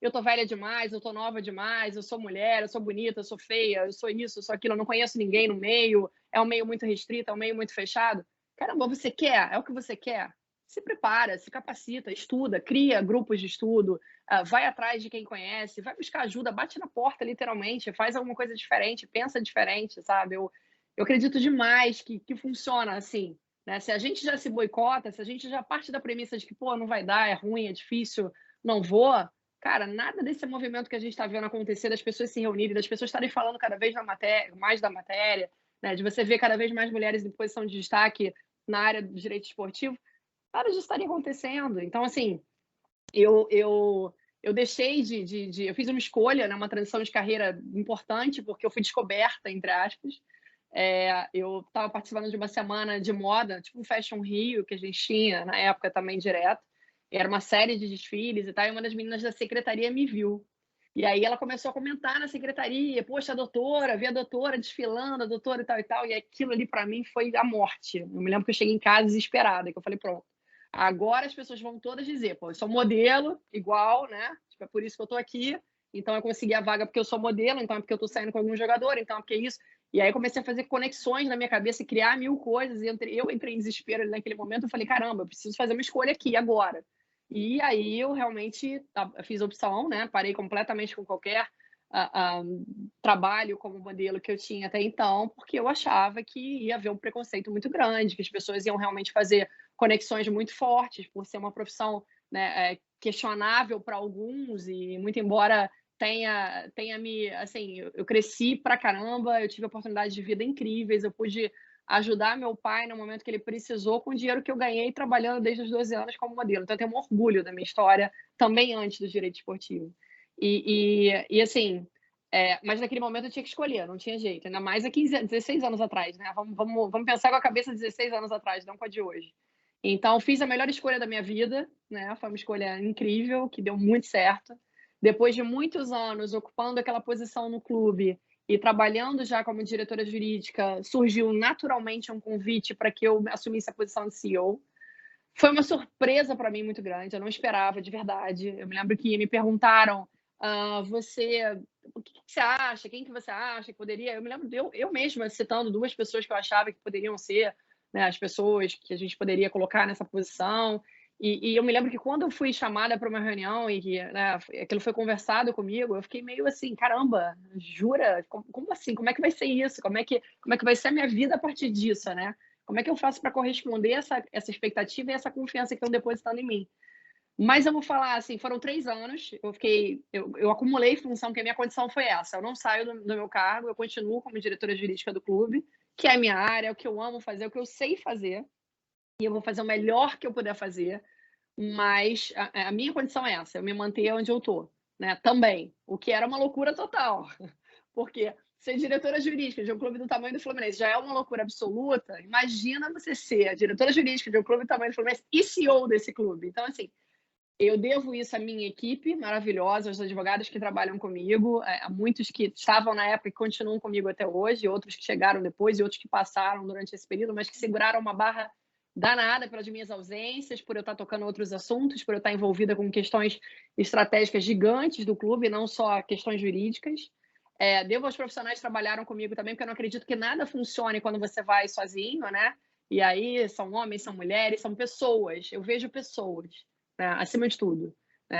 eu tô velha demais, eu tô nova demais, eu sou mulher, eu sou bonita, eu sou feia, eu sou isso, eu sou aquilo, eu não conheço ninguém no meio, é um meio muito restrito, é um meio muito fechado. Caramba, você quer? É o que você quer? Se prepara, se capacita, estuda, cria grupos de estudo, vai atrás de quem conhece, vai buscar ajuda, bate na porta, literalmente, faz alguma coisa diferente, pensa diferente, sabe? Eu acredito demais que funciona assim. Né? Se a gente já se boicota, se a gente já parte da premissa de que, pô, não vai dar, é ruim, é difícil, não vou, cara, nada desse movimento que a gente está vendo acontecer, das pessoas se reunirem, das pessoas estarem falando cada vez mais da matéria, né? De você ver cada vez mais mulheres em posição de destaque na área do direito esportivo, nada disso estaria acontecendo. Então, assim, eu deixei eu fiz uma escolha, né, uma transição de carreira importante, porque eu fui descoberta, entre aspas. Eu estava participando de uma semana de moda, tipo um Fashion Rio, que a gente tinha na época também direto. Era uma série de desfiles e tal, e uma das meninas da secretaria me viu. E aí ela começou a comentar na secretaria, poxa, a doutora, vi a doutora desfilando, a doutora e tal, e aquilo ali para mim foi a morte. Eu me lembro que eu cheguei em casa desesperada, que eu falei, pronto, agora as pessoas vão todas dizer, pô, eu sou modelo, igual, né? Tipo, é por isso que eu tô aqui, então eu consegui a vaga porque eu sou modelo, então é porque eu tô saindo com algum jogador, então é porque isso. E aí eu comecei a fazer conexões na minha cabeça e criar 1000 coisas, e eu entrei em desespero naquele momento, eu falei, caramba, eu preciso fazer uma escolha aqui, agora. E aí eu realmente fiz opção, né? Parei completamente com qualquer trabalho como modelo que eu tinha até então, porque eu achava que ia haver um preconceito muito grande, que as pessoas iam realmente fazer conexões muito fortes, por ser uma profissão, né, questionável para alguns, e muito embora tenha me... Assim, eu cresci pra caramba, eu tive oportunidades de vida incríveis, eu pude ajudar meu pai no momento que ele precisou com o dinheiro que eu ganhei trabalhando desde os 12 anos como modelo. Então, eu tenho um orgulho da minha história, também antes do direito esportivo. E assim, Mas naquele momento eu tinha que escolher, não tinha jeito. Ainda mais há 16 anos atrás, né? Vamos pensar com a cabeça de 16 anos atrás, não com a de hoje. Então, fiz a melhor escolha da minha vida, né? Foi uma escolha incrível, que deu muito certo. Depois de muitos anos ocupando aquela posição no clube e trabalhando já como diretora jurídica, surgiu naturalmente um convite para que eu assumisse a posição de CEO. Foi uma surpresa para mim muito grande, eu não esperava, de verdade. Eu me lembro que me perguntaram, o que você acha? Quem que você acha que poderia? Eu me lembro eu mesma citando 2 pessoas que eu achava que poderiam ser, né, as pessoas que a gente poderia colocar nessa posição. E eu me lembro que quando eu fui chamada para uma reunião e que, né, aquilo foi conversado comigo, eu fiquei meio assim, caramba, jura? Como assim? Como é que vai ser isso? Como é que vai ser a minha vida a partir disso, né? Como é que eu faço para corresponder essa expectativa e essa confiança que estão depositando em mim? Mas eu vou falar assim, foram 3 anos, eu acumulei função, porque a minha condição foi essa, eu não saio do meu cargo, eu continuo como diretora jurídica do clube, que é a minha área, é o que eu amo fazer, é o que eu sei fazer, e eu vou fazer o melhor que eu puder fazer, mas a minha condição é essa, eu me manter onde eu tô, né, também, o que era uma loucura total, porque ser diretora jurídica de um clube do tamanho do Fluminense já é uma loucura absoluta, imagina você ser a diretora jurídica de um clube do tamanho do Fluminense e CEO desse clube. Então, assim, eu devo isso à minha equipe maravilhosa, aos advogados que trabalham comigo, a muitos que estavam na época e continuam comigo até hoje, outros que chegaram depois e outros que passaram durante esse período, mas que seguraram uma barra danada pelas minhas ausências, por eu estar tocando outros assuntos, por eu estar envolvida com questões estratégicas gigantes do clube, não só questões jurídicas. Devo aos profissionais que trabalharam comigo também, porque eu não acredito que nada funcione quando você vai sozinho, né? E aí são homens, são mulheres, são pessoas. Eu vejo pessoas, né, acima de tudo.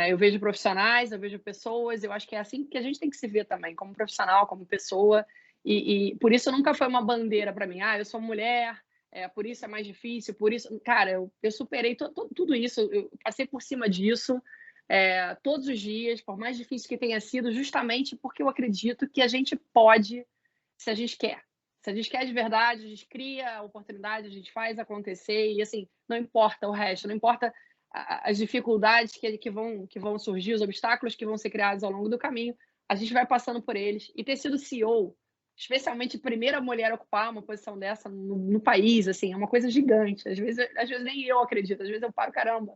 Eu vejo profissionais, eu vejo pessoas, eu acho que é assim que a gente tem que se ver também, como profissional, como pessoa, e por isso nunca foi uma bandeira para mim, eu sou mulher, por isso é mais difícil, por isso... Cara, eu superei tudo isso, eu passei por cima disso todos os dias, por mais difícil que tenha sido, justamente porque eu acredito que a gente pode, se a gente quer. Se a gente quer de verdade, a gente cria a oportunidade, a gente faz acontecer, e assim, não importa o resto, não importa as dificuldades que vão surgir, os obstáculos que vão ser criados ao longo do caminho, a gente vai passando por eles. E ter sido CEO, especialmente a primeira mulher a ocupar uma posição dessa no país, assim, é uma coisa gigante. Às vezes nem eu acredito, às vezes eu paro, caramba,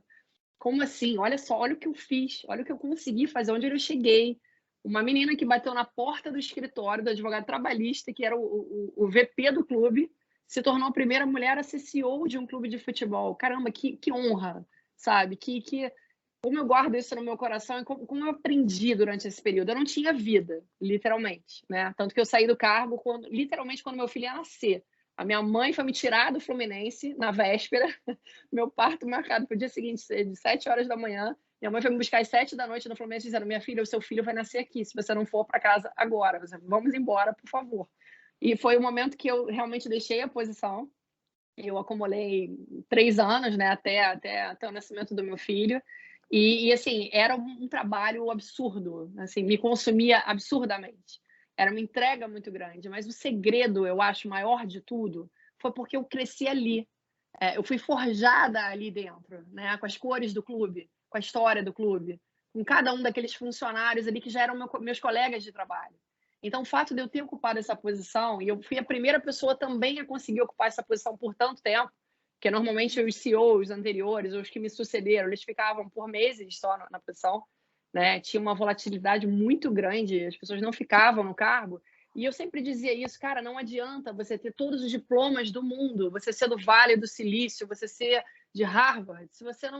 como assim? Olha só, olha o que eu fiz, olha o que eu consegui fazer, onde eu cheguei. Uma menina que bateu na porta do escritório do advogado trabalhista, que era o VP do clube, se tornou a primeira mulher a ser CEO de um clube de futebol. Caramba, que honra, sabe? Como eu guardo isso no meu coração e como eu aprendi durante esse período. Eu não tinha vida, literalmente, né? Tanto que eu saí do cargo literalmente quando meu filho ia nascer. A minha mãe foi me tirar do Fluminense na véspera, meu parto marcado para o dia seguinte, de 7 horas da manhã. Minha mãe foi me buscar às 7 da noite no Fluminense, dizendo: minha filha, o seu filho vai nascer aqui, se você não for para casa agora. Vamos embora, por favor. E foi o momento que eu realmente deixei a posição. Eu acumulei 3 anos, né, até o nascimento do meu filho. E assim, era um trabalho absurdo, assim, me consumia absurdamente. Era uma entrega muito grande, mas o segredo, eu acho, maior de tudo, foi porque eu cresci ali. Eu fui forjada ali dentro, né, com as cores do clube, com a história do clube, com cada um daqueles funcionários ali que já eram meus colegas de trabalho. Então, o fato de eu ter ocupado essa posição, e eu fui a primeira pessoa também a conseguir ocupar essa posição por tanto tempo, porque normalmente os CEOs anteriores, os que me sucederam, eles ficavam por meses só na posição, né? Tinha uma volatilidade muito grande, as pessoas não ficavam no cargo. E eu sempre dizia isso, cara, não adianta você ter todos os diplomas do mundo, você ser do Vale do Silício, você ser de Harvard, se você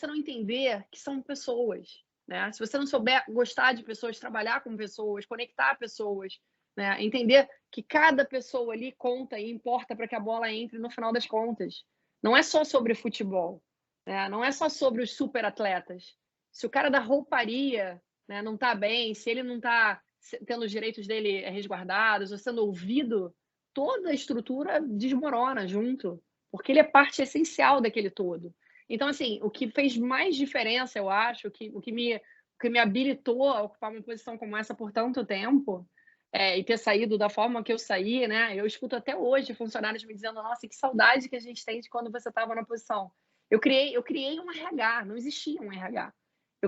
não entender que são pessoas, né? Se você não souber gostar de pessoas, trabalhar com pessoas, conectar pessoas, né? Entender que cada pessoa ali conta e importa para que a bola entre no final das contas. Não é só sobre futebol, né? Não é só sobre os super atletas. Se o cara da rouparia, né, não está bem, se ele não está tendo os direitos dele resguardados ou sendo ouvido, toda a estrutura desmorona junto, porque ele é parte essencial daquele todo. Então, assim, o que fez mais diferença, eu acho, o que me habilitou a ocupar uma posição como essa por tanto tempo, e ter saído da forma que eu saí, né? Eu escuto até hoje funcionários me dizendo: nossa, que saudade que a gente tem de quando você estava na posição. Eu criei um RH, não existia um RH.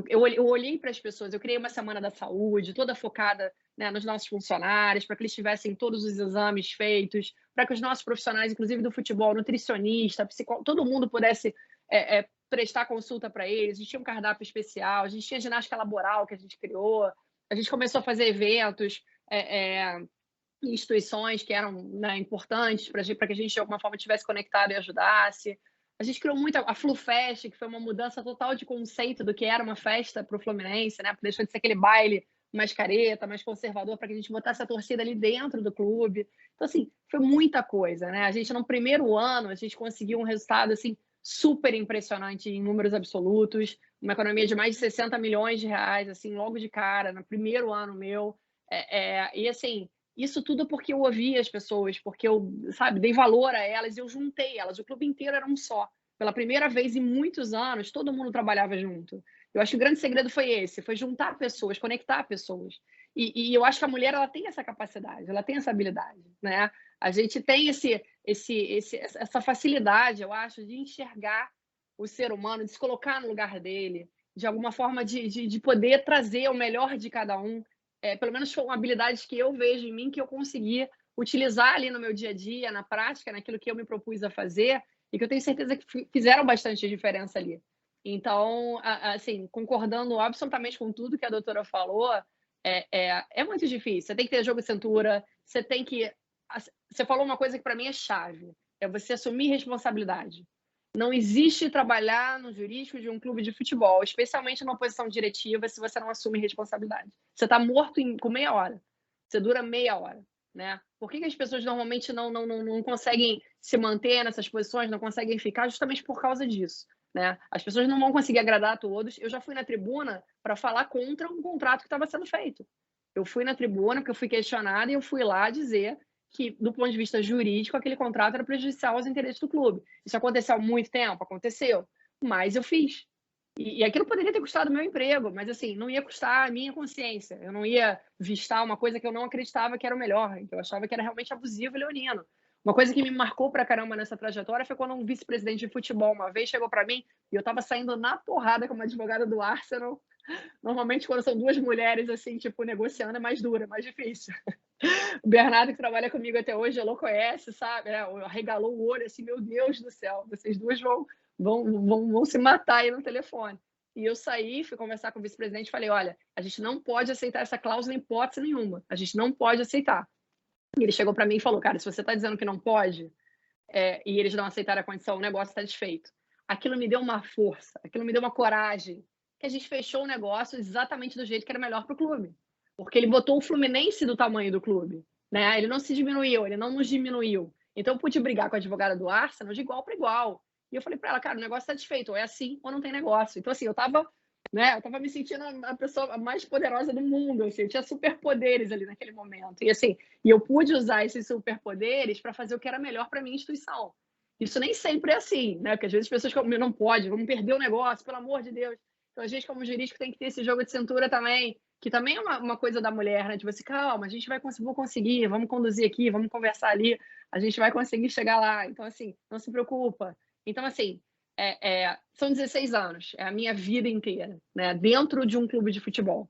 Eu olhei para as pessoas, eu criei uma semana da saúde, toda focada, né, nos nossos funcionários, para que eles tivessem todos os exames feitos, para que os nossos profissionais, inclusive do futebol, nutricionista, psicólogo, todo mundo pudesse prestar consulta para eles. A gente tinha um cardápio especial, a gente tinha ginástica laboral que a gente criou, a gente começou a fazer eventos em instituições que eram, né, importantes para que a gente, de alguma forma, estivesse conectado e ajudasse. A gente criou muito a FluFest, que foi uma mudança total de conceito do que era uma festa para o Fluminense, né? Deixou de ser aquele baile mais careta, mais conservador, para que a gente botasse a torcida ali dentro do clube. Então, assim, foi muita coisa, né? A gente, no primeiro ano, a gente conseguiu um resultado, assim, super impressionante em números absolutos, uma economia de mais de 60 milhões de reais, assim, logo de cara, no primeiro ano meu. E, assim, isso tudo porque eu ouvi as pessoas, porque eu, sabe, dei valor a elas e eu juntei elas. O clube inteiro era um só. Pela primeira vez em muitos anos, todo mundo trabalhava junto. Eu acho que o grande segredo foi esse, foi juntar pessoas, conectar pessoas. E eu acho que a mulher, ela tem essa capacidade, ela tem essa habilidade, né? A gente tem essa facilidade, eu acho, de enxergar o ser humano, de se colocar no lugar dele, de alguma forma de poder trazer o melhor de cada um. Pelo menos foram habilidades que eu vejo em mim, que eu consegui utilizar ali no meu dia a dia, na prática, naquilo que eu me propus a fazer, e que eu tenho certeza que fizeram bastante diferença ali. Então, assim, concordando absolutamente com tudo que a doutora falou, é muito difícil. Você tem que ter jogo de cintura, você tem que... Você falou uma coisa que para mim é chave, é você assumir responsabilidade. Não existe trabalhar no jurídico de um clube de futebol, especialmente numa posição diretiva, se você não assume responsabilidade. Você está morto com meia hora. Você dura meia hora, né? Por que as pessoas normalmente não conseguem se manter nessas posições, não conseguem ficar? Justamente por causa disso, né? As pessoas não vão conseguir agradar a todos. Eu já fui na tribuna para falar contra um contrato que estava sendo feito. Eu fui na tribuna porque eu fui questionada e eu fui lá dizer que, do ponto de vista jurídico, aquele contrato era prejudicial aos interesses do clube. Isso aconteceu há muito tempo? Aconteceu. Mas eu fiz. E aquilo poderia ter custado meu emprego, mas, assim, não ia custar a minha consciência. Eu não ia vistar uma coisa que eu não acreditava que era o melhor, que eu achava que era realmente abusivo e leonino. Uma coisa que me marcou pra caramba nessa trajetória foi quando um vice-presidente de futebol uma vez chegou para mim e eu estava saindo na porrada como advogada do Arsenal. Normalmente, quando são duas mulheres, assim, tipo, negociando, é mais dura, mais difícil. O Bernardo, que trabalha comigo até hoje, ela conhece, sabe? Arregalou o olho, assim, meu Deus do céu, vocês duas vão se matar aí no telefone. E eu saí, fui conversar com o vice-presidente e falei, olha, a gente não pode aceitar essa cláusula em hipótese nenhuma. A gente não pode aceitar. E ele chegou para mim e falou, cara, se você está dizendo que não pode, e eles não aceitaram a condição, o negócio está desfeito. Aquilo me deu uma força, aquilo me deu uma coragem, que a gente fechou o negócio exatamente do jeito que era melhor para o clube. Porque ele botou o Fluminense do tamanho do clube, né? Ele não se diminuiu, ele não nos diminuiu. Então eu pude brigar com a advogada do Arsenal de igual para igual. E eu falei para ela, cara, o negócio está desfeito, ou é assim ou não tem negócio. Então, assim, eu estava me sentindo a pessoa mais poderosa do mundo, assim, eu tinha superpoderes ali naquele momento. E, assim, eu pude usar esses superpoderes para fazer o que era melhor para minha instituição. Isso nem sempre é assim, né? Porque às vezes as pessoas falam, não pode, vamos perder o negócio, pelo amor de Deus. Então, a gente, como jurídico, tem que ter esse jogo de cintura também, que também é uma coisa da mulher, né? De você, calma, a gente vai conseguir, vamos conduzir aqui, vamos conversar ali, a gente vai conseguir chegar lá. Então, assim, não se preocupa. Então, assim, são 16 anos, é a minha vida inteira, né? Dentro de um clube de futebol.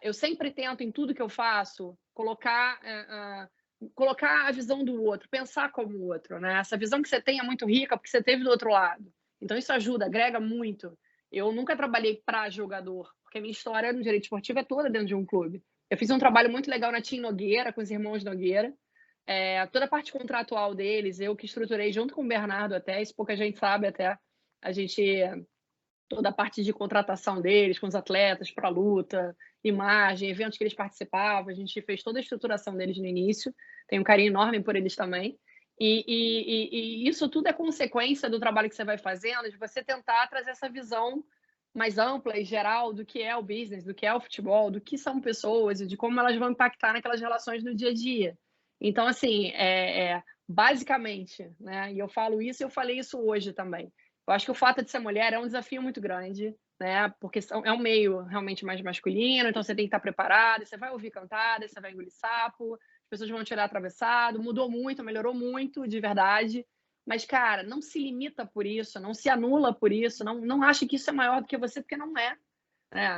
Eu sempre tento, em tudo que eu faço, colocar a visão do outro, pensar como o outro, né? Essa visão que você tem é muito rica porque você teve do outro lado. Então, isso ajuda, agrega muito. Eu nunca trabalhei para jogador, porque a minha história no direito esportivo é toda dentro de um clube. Eu fiz um trabalho muito legal na Team Nogueira, com os irmãos Nogueira. Toda a parte contratual deles, eu que estruturei junto com o Bernardo até, isso pouca gente sabe até. Toda a parte de contratação deles, com os atletas para luta, imagem, eventos que eles participavam, a gente fez toda a estruturação deles no início. Tenho um carinho enorme por eles também. E isso tudo é consequência do trabalho que você vai fazendo, de você tentar trazer essa visão mais ampla e geral do que é o business, do que é o futebol, do que são pessoas e de como elas vão impactar naquelas relações no dia a dia. Então, assim, basicamente, né? E eu falo isso e eu falei isso hoje também. Eu acho que o fato de ser mulher é um desafio muito grande, né? Porque é um meio realmente mais masculino, então você tem que estar preparada, você vai ouvir cantada, você vai engolir sapo, as pessoas vão tirar atravessado, mudou muito, melhorou muito, de verdade. Mas, cara, não se limita por isso, não se anula por isso, não ache que isso é maior do que você, porque não é.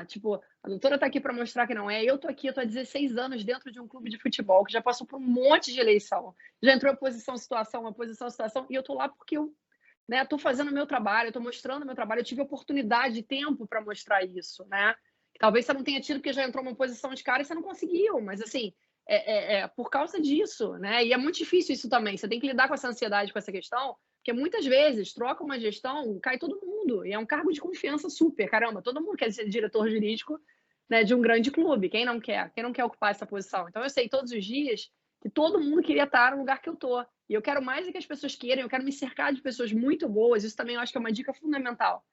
Tipo, a doutora está aqui para mostrar que não é. Eu estou aqui, eu estou há 16 anos dentro de um clube de futebol que já passou por um monte de eleição. Já entrou em posição, situação, e eu estou lá porque eu estou fazendo o meu trabalho, eu estou mostrando o meu trabalho. Eu tive oportunidade e tempo para mostrar isso, né? Talvez você não tenha tido porque já entrou uma posição de cara e você não conseguiu, mas assim, por causa disso, né? E é muito difícil isso também. Você tem que lidar com essa ansiedade, com essa questão, porque muitas vezes troca uma gestão, cai todo mundo. E é um cargo de confiança super. Caramba, todo mundo quer ser diretor jurídico, né, de um grande clube. Quem não quer? Quem não quer ocupar essa posição? Então eu sei todos os dias que todo mundo queria estar no lugar que eu tô. E eu quero mais do que as pessoas queiram, eu quero me cercar de pessoas muito boas. Isso também eu acho que é uma dica fundamental.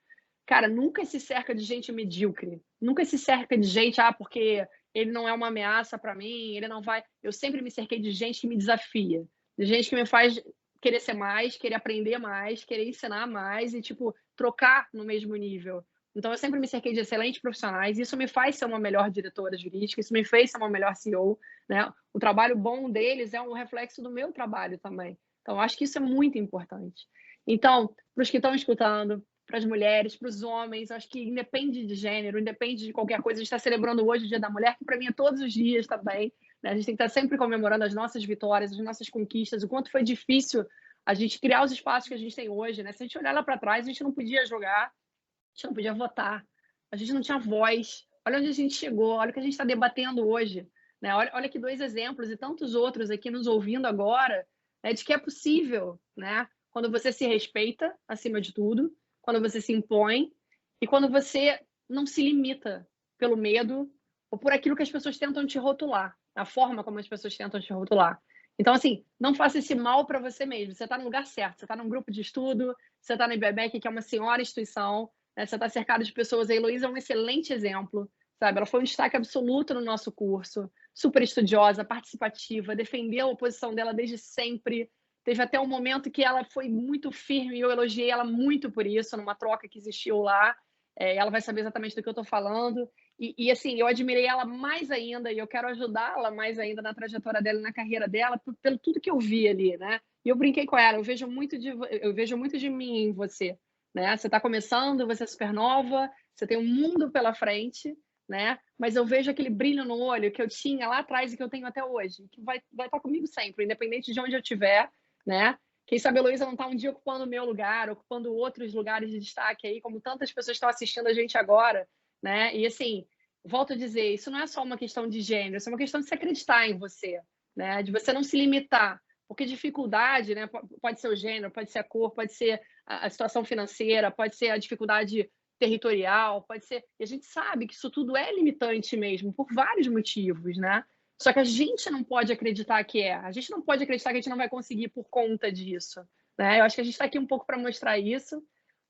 Cara, nunca se cerca de gente medíocre. Nunca se cerca de gente, porque ele não é uma ameaça para mim, ele não vai. Eu sempre me cerquei de gente que me desafia, de gente que me faz querer ser mais, querer aprender mais, querer ensinar mais e, tipo, trocar no mesmo nível. Então, eu sempre me cerquei de excelentes profissionais. Isso me faz ser uma melhor diretora jurídica, isso me fez ser uma melhor CEO, né? O trabalho bom deles é um reflexo do meu trabalho também. Então, eu acho que isso é muito importante. Então, para os que estão escutando, para as mulheres, para os homens, acho que independe de gênero, independe de qualquer coisa. A gente está celebrando hoje o Dia da Mulher, que para mim é todos os dias também. Né? A gente tem que estar sempre comemorando as nossas vitórias, as nossas conquistas, o quanto foi difícil a gente criar os espaços que a gente tem hoje. Né? Se a gente olhar lá para trás, a gente não podia jogar, a gente não podia votar, a gente não tinha voz. Olha onde a gente chegou, olha o que a gente está debatendo hoje. Né? Olha aqui 2 exemplos e tantos outros aqui nos ouvindo agora, né, de que é possível, né? Quando você se respeita acima de tudo, quando você se impõe e quando você não se limita pelo medo ou por aquilo que as pessoas tentam te rotular, a forma como as pessoas tentam te rotular. Então, assim, não faça esse mal para você mesmo. Você está no lugar certo, você está num grupo de estudo, você está no IBMEC, que é uma senhora instituição, né? Você está cercado de pessoas. A Heloísa é um excelente exemplo, sabe? Ela foi um destaque absoluto no nosso curso, super estudiosa, participativa, defendeu a posição dela desde sempre. Teve até um momento que ela foi muito firme e eu elogiei ela muito por isso, numa troca que existiu lá. Ela vai saber exatamente do que eu estou falando. E, assim, eu admirei ela mais ainda e eu quero ajudá-la mais ainda na trajetória dela e na carreira dela, pelo tudo que eu vi ali, né? E eu brinquei com ela, eu vejo muito de mim em você, né? Você está começando, você é super nova, você tem um mundo pela frente, né? Mas eu vejo aquele brilho no olho que eu tinha lá atrás e que eu tenho até hoje, que vai estar comigo sempre, independente de onde eu estiver, né? Quem sabe a Heloísa não está um dia ocupando o meu lugar, ocupando outros lugares de destaque aí, como tantas pessoas estão assistindo a gente agora, né? E assim, volto a dizer, isso não é só uma questão de gênero, isso é uma questão de se acreditar em você, né? De você não se limitar, porque dificuldade, né? Pode ser o gênero, pode ser a cor, pode ser a situação financeira, pode ser a dificuldade territorial, pode ser. E a gente sabe que isso tudo é limitante mesmo, por vários motivos, né? Só que a gente não pode acreditar que é. A gente não pode acreditar que a gente não vai conseguir por conta disso. Né? Eu acho que a gente está aqui um pouco para mostrar isso.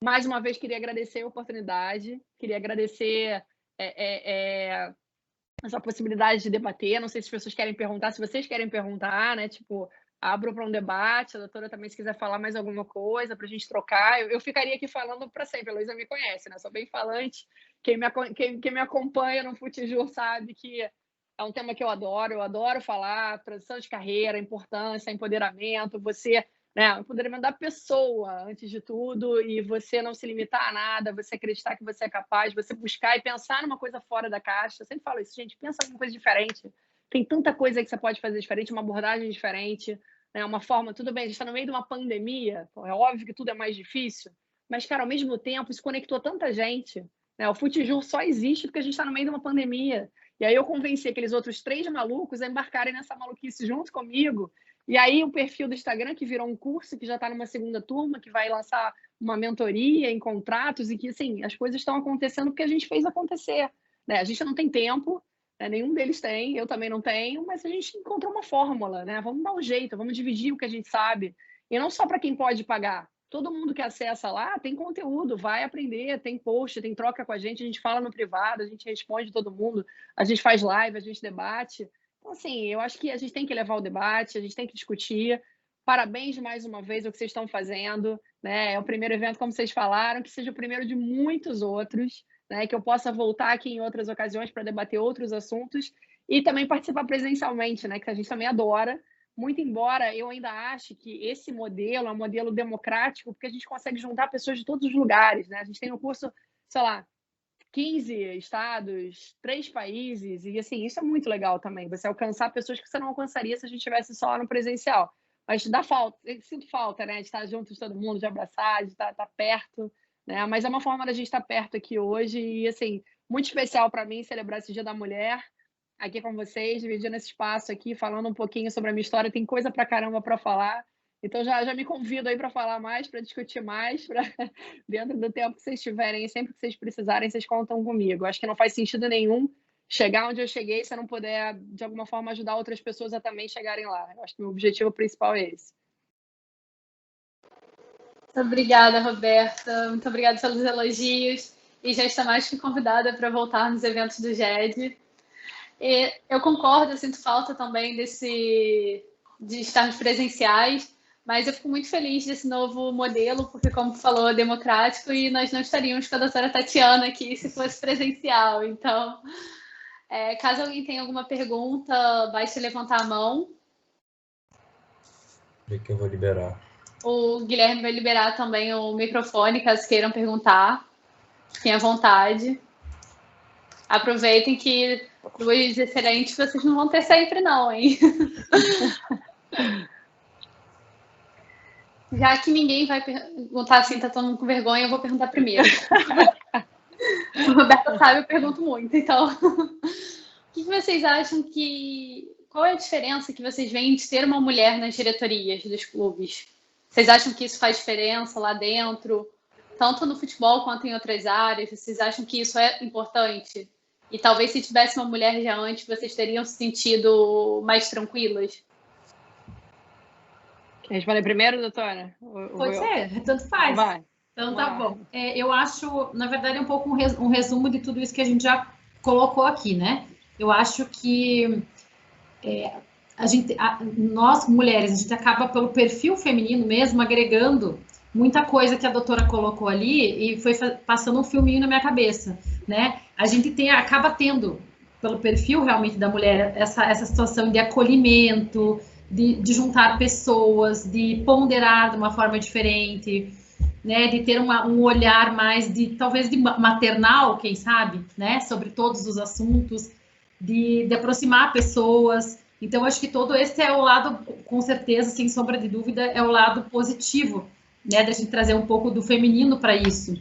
Mais uma vez, queria agradecer a oportunidade, queria agradecer essa possibilidade de debater. Não sei se as pessoas querem perguntar, se vocês querem perguntar, né? Tipo, abro para um debate. A doutora também, se quiser falar mais alguma coisa para a gente trocar. Eu ficaria aqui falando para sempre. A Luísa me conhece, né? Sou bem falante. Quem me acompanha no Futijur sabe que é um tema que eu adoro falar, transição de carreira, importância, empoderamento, você, né, empoderamento da pessoa, antes de tudo, e você não se limitar a nada, você acreditar que você é capaz, você buscar e pensar numa coisa fora da caixa. Eu sempre falo isso, gente, pensa em uma coisa diferente. Tem tanta coisa que você pode fazer diferente, uma abordagem diferente, né, uma forma, tudo bem, a gente está no meio de uma pandemia, é óbvio que tudo é mais difícil, mas, cara, ao mesmo tempo, isso conectou tanta gente, né, o Futijur só existe porque a gente está no meio de uma pandemia. E aí eu convenci aqueles outros 3 malucos a embarcarem nessa maluquice junto comigo. E aí o perfil do Instagram, que virou um curso, que já está numa segunda turma, que vai lançar uma mentoria em contratos, e que, assim, as coisas estão acontecendo porque a gente fez acontecer. Né? A gente não tem tempo, né? Nenhum deles tem, eu também não tenho, mas a gente encontrou uma fórmula, né? Vamos dar um jeito, vamos dividir o que a gente sabe. E não só para quem pode pagar. Todo mundo que acessa lá tem conteúdo, vai aprender, tem post, tem troca com a gente fala no privado, a gente responde todo mundo, a gente faz live, a gente debate. Então, assim, eu acho que a gente tem que levar o debate, a gente tem que discutir. Parabéns mais uma vez ao que vocês estão fazendo, né? É o primeiro evento, como vocês falaram, que seja o primeiro de muitos outros, né? Que eu possa voltar aqui em outras ocasiões para debater outros assuntos e também participar presencialmente, né? Que a gente também adora. Muito embora eu ainda ache que esse modelo é um modelo democrático, porque a gente consegue juntar pessoas de todos os lugares, né? A gente tem no curso, sei lá, 15 estados, 3 países, e assim, isso é muito legal também, você alcançar pessoas que você não alcançaria se a gente tivesse só no presencial. Mas dá falta, eu sinto falta, né, de estar junto de todo mundo, de abraçar, de estar perto, né? Mas é uma forma da gente estar perto aqui hoje e, assim, muito especial para mim celebrar esse Dia da Mulher aqui com vocês, dividindo esse espaço aqui, falando um pouquinho sobre a minha história. Tem coisa pra caramba para falar. Então já me convido aí para falar mais, para discutir mais, para dentro do tempo que vocês tiverem, sempre que vocês precisarem, vocês contam comigo. Acho que não faz sentido nenhum chegar onde eu cheguei se eu não puder, de alguma forma, ajudar outras pessoas a também chegarem lá. Eu acho que o meu objetivo principal é esse. Muito obrigada, Roberta. Muito obrigada pelos elogios. E já está mais que convidada para voltar nos eventos do GED. E eu concordo, eu sinto falta também de estarmos presenciais, mas eu fico muito feliz desse novo modelo, porque, como tu falou, é democrático e nós não estaríamos com a doutora Tatiana aqui se fosse presencial. Então, caso alguém tenha alguma pergunta, basta levantar a mão. Que eu vou liberar. O Guilherme vai liberar também o microfone, caso queiram perguntar. Fiquem à vontade. Aproveitem que duas excelentes vocês não vão ter sempre, não, hein? Já que ninguém vai perguntar assim, tá todo mundo com vergonha, eu vou perguntar primeiro. O Roberto sabe, eu pergunto muito. Então, o que vocês acham qual é a diferença que vocês veem de ter uma mulher nas diretorias dos clubes? Vocês acham que isso faz diferença lá dentro, tanto no futebol quanto em outras áreas? Vocês acham que isso é importante? E talvez se tivesse uma mulher já antes, vocês teriam se sentido mais tranquilas? Quer responder primeiro, doutora? Pode ser, tanto faz. Vai. Então tá bom. Eu acho, na verdade, um pouco um resumo de tudo isso que a gente já colocou aqui, né? Eu acho que nós, mulheres, a gente acaba pelo perfil feminino mesmo, agregando muita coisa que a doutora colocou ali e foi passando um filminho na minha cabeça, né? A gente acaba tendo, pelo perfil realmente da mulher, essa situação de acolhimento, de juntar pessoas, de ponderar de uma forma diferente, né? De ter um olhar mais talvez de maternal, quem sabe, né? Sobre todos os assuntos, de aproximar pessoas. Então, acho que todo esse é o lado, com certeza, sem sombra de dúvida, é o lado positivo, né? Da gente trazer um pouco do feminino para isso.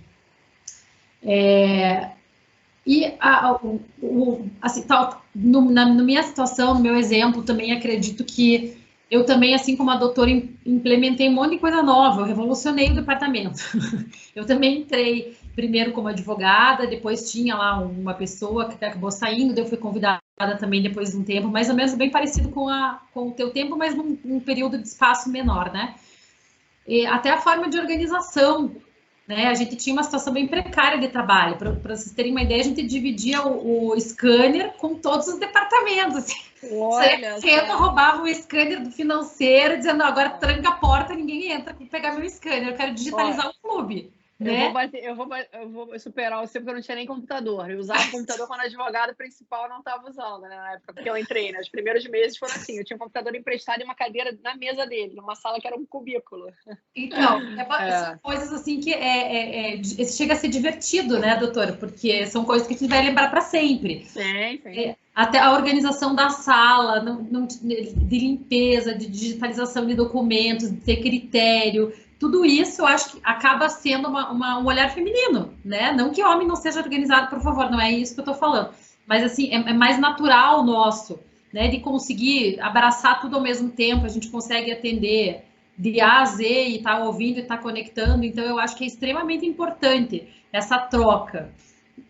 Assim, na minha situação, no meu exemplo, também acredito que eu também, assim como a doutora, implementei um monte de coisa nova, eu revolucionei o departamento. Eu também entrei primeiro como advogada, depois tinha lá uma pessoa que acabou saindo, daí eu fui convidada também depois de um tempo, mais ou menos bem parecido com o teu tempo, mas num período de espaço menor, né? E até a forma de organização, né? A gente tinha uma situação bem precária de trabalho. Para vocês terem uma ideia, a gente dividia o scanner com todos os departamentos. Você roubava o scanner do financeiro, dizendo, agora tranca a porta, ninguém entra para pegar meu scanner, eu quero digitalizar o clube. Né? Eu vou superar o seu, porque eu não tinha nem computador. Eu usava o computador quando a advogada principal não estava usando, né? Na época que eu entrei, né? Os primeiros meses foram assim, eu tinha um computador emprestado e uma cadeira na mesa dele, numa sala que era um cubículo. Então, são coisas assim que chega a ser divertido, né, doutora? Porque são coisas que a gente vai lembrar para sempre. Sim. Até a organização da sala, de limpeza, de digitalização de documentos, de ter critério. Tudo isso, eu acho que acaba sendo um olhar feminino, né? Não que homem não seja organizado, por favor, não é isso que eu tô falando. Mas, assim, é mais natural nosso, né? De conseguir abraçar tudo ao mesmo tempo, a gente consegue atender de A a Z e tá ouvindo e tá conectando. Então, eu acho que é extremamente importante essa troca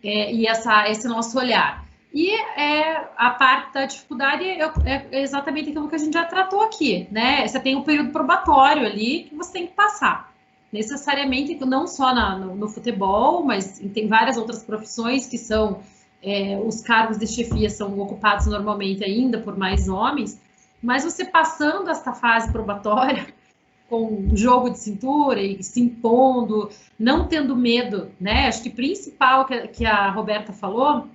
e esse nosso olhar. E a parte da dificuldade é exatamente aquilo que a gente já tratou aqui, né? Você tem um período probatório ali que você tem que passar. Necessariamente, não só no futebol, mas tem várias outras profissões que são... os cargos de chefia são ocupados normalmente ainda por mais homens, mas você passando essa fase probatória, com jogo de cintura e se impondo, não tendo medo, né? Acho que o principal que a Roberta falou...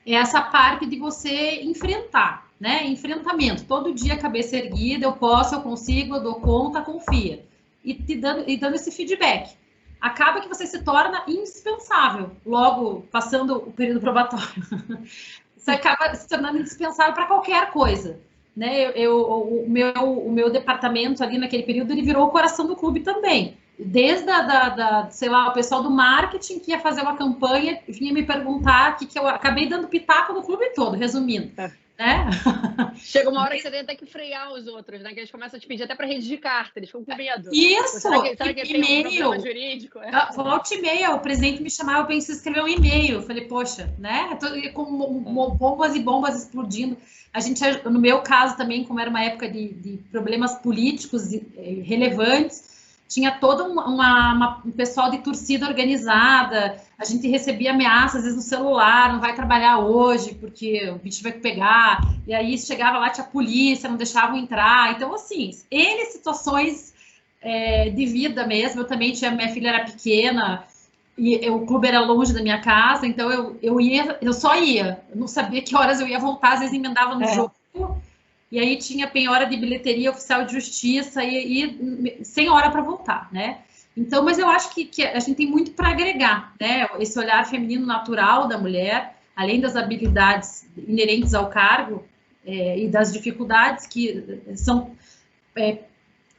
é essa parte de você enfrentar, né? Enfrentamento. Todo dia, cabeça erguida, eu posso, eu consigo, eu dou conta, confia. E dando esse feedback, acaba que você se torna indispensável, logo passando o período probatório. Você acaba se tornando indispensável para qualquer coisa. Né? O meu departamento ali naquele período, ele virou o coração do clube também. Desde sei lá, o pessoal do marketing que ia fazer uma campanha, vinha me perguntar que eu acabei dando pitaco no clube todo, resumindo. Né? Chega uma hora que você tem até que frear os outros, né? Que eles começam a te pedir até para redigir carta, eles ficam com medo. Isso! Será que tem um problema jurídico? Volta e meia, o presidente me chamava para escrever um e-mail. Eu falei, poxa, né? Com bombas e bombas explodindo. A gente, no meu caso também, como era uma época de problemas políticos relevantes, tinha todo um pessoal de torcida organizada, a gente recebia ameaças, às vezes, no celular, não vai trabalhar hoje, porque o bicho vai pegar, e aí chegava lá, tinha polícia, não deixavam entrar. Então, assim, situações de vida mesmo. Eu também tinha, minha filha era pequena, e o clube era longe da minha casa, então eu só ia, eu não sabia que horas eu ia voltar, às vezes emendava no jogo, e aí tinha penhora de bilheteria, oficial de justiça, e sem hora para voltar, né? Então, mas eu acho que a gente tem muito para agregar, né? Esse olhar feminino natural da mulher, além das habilidades inerentes ao cargo e das dificuldades que são,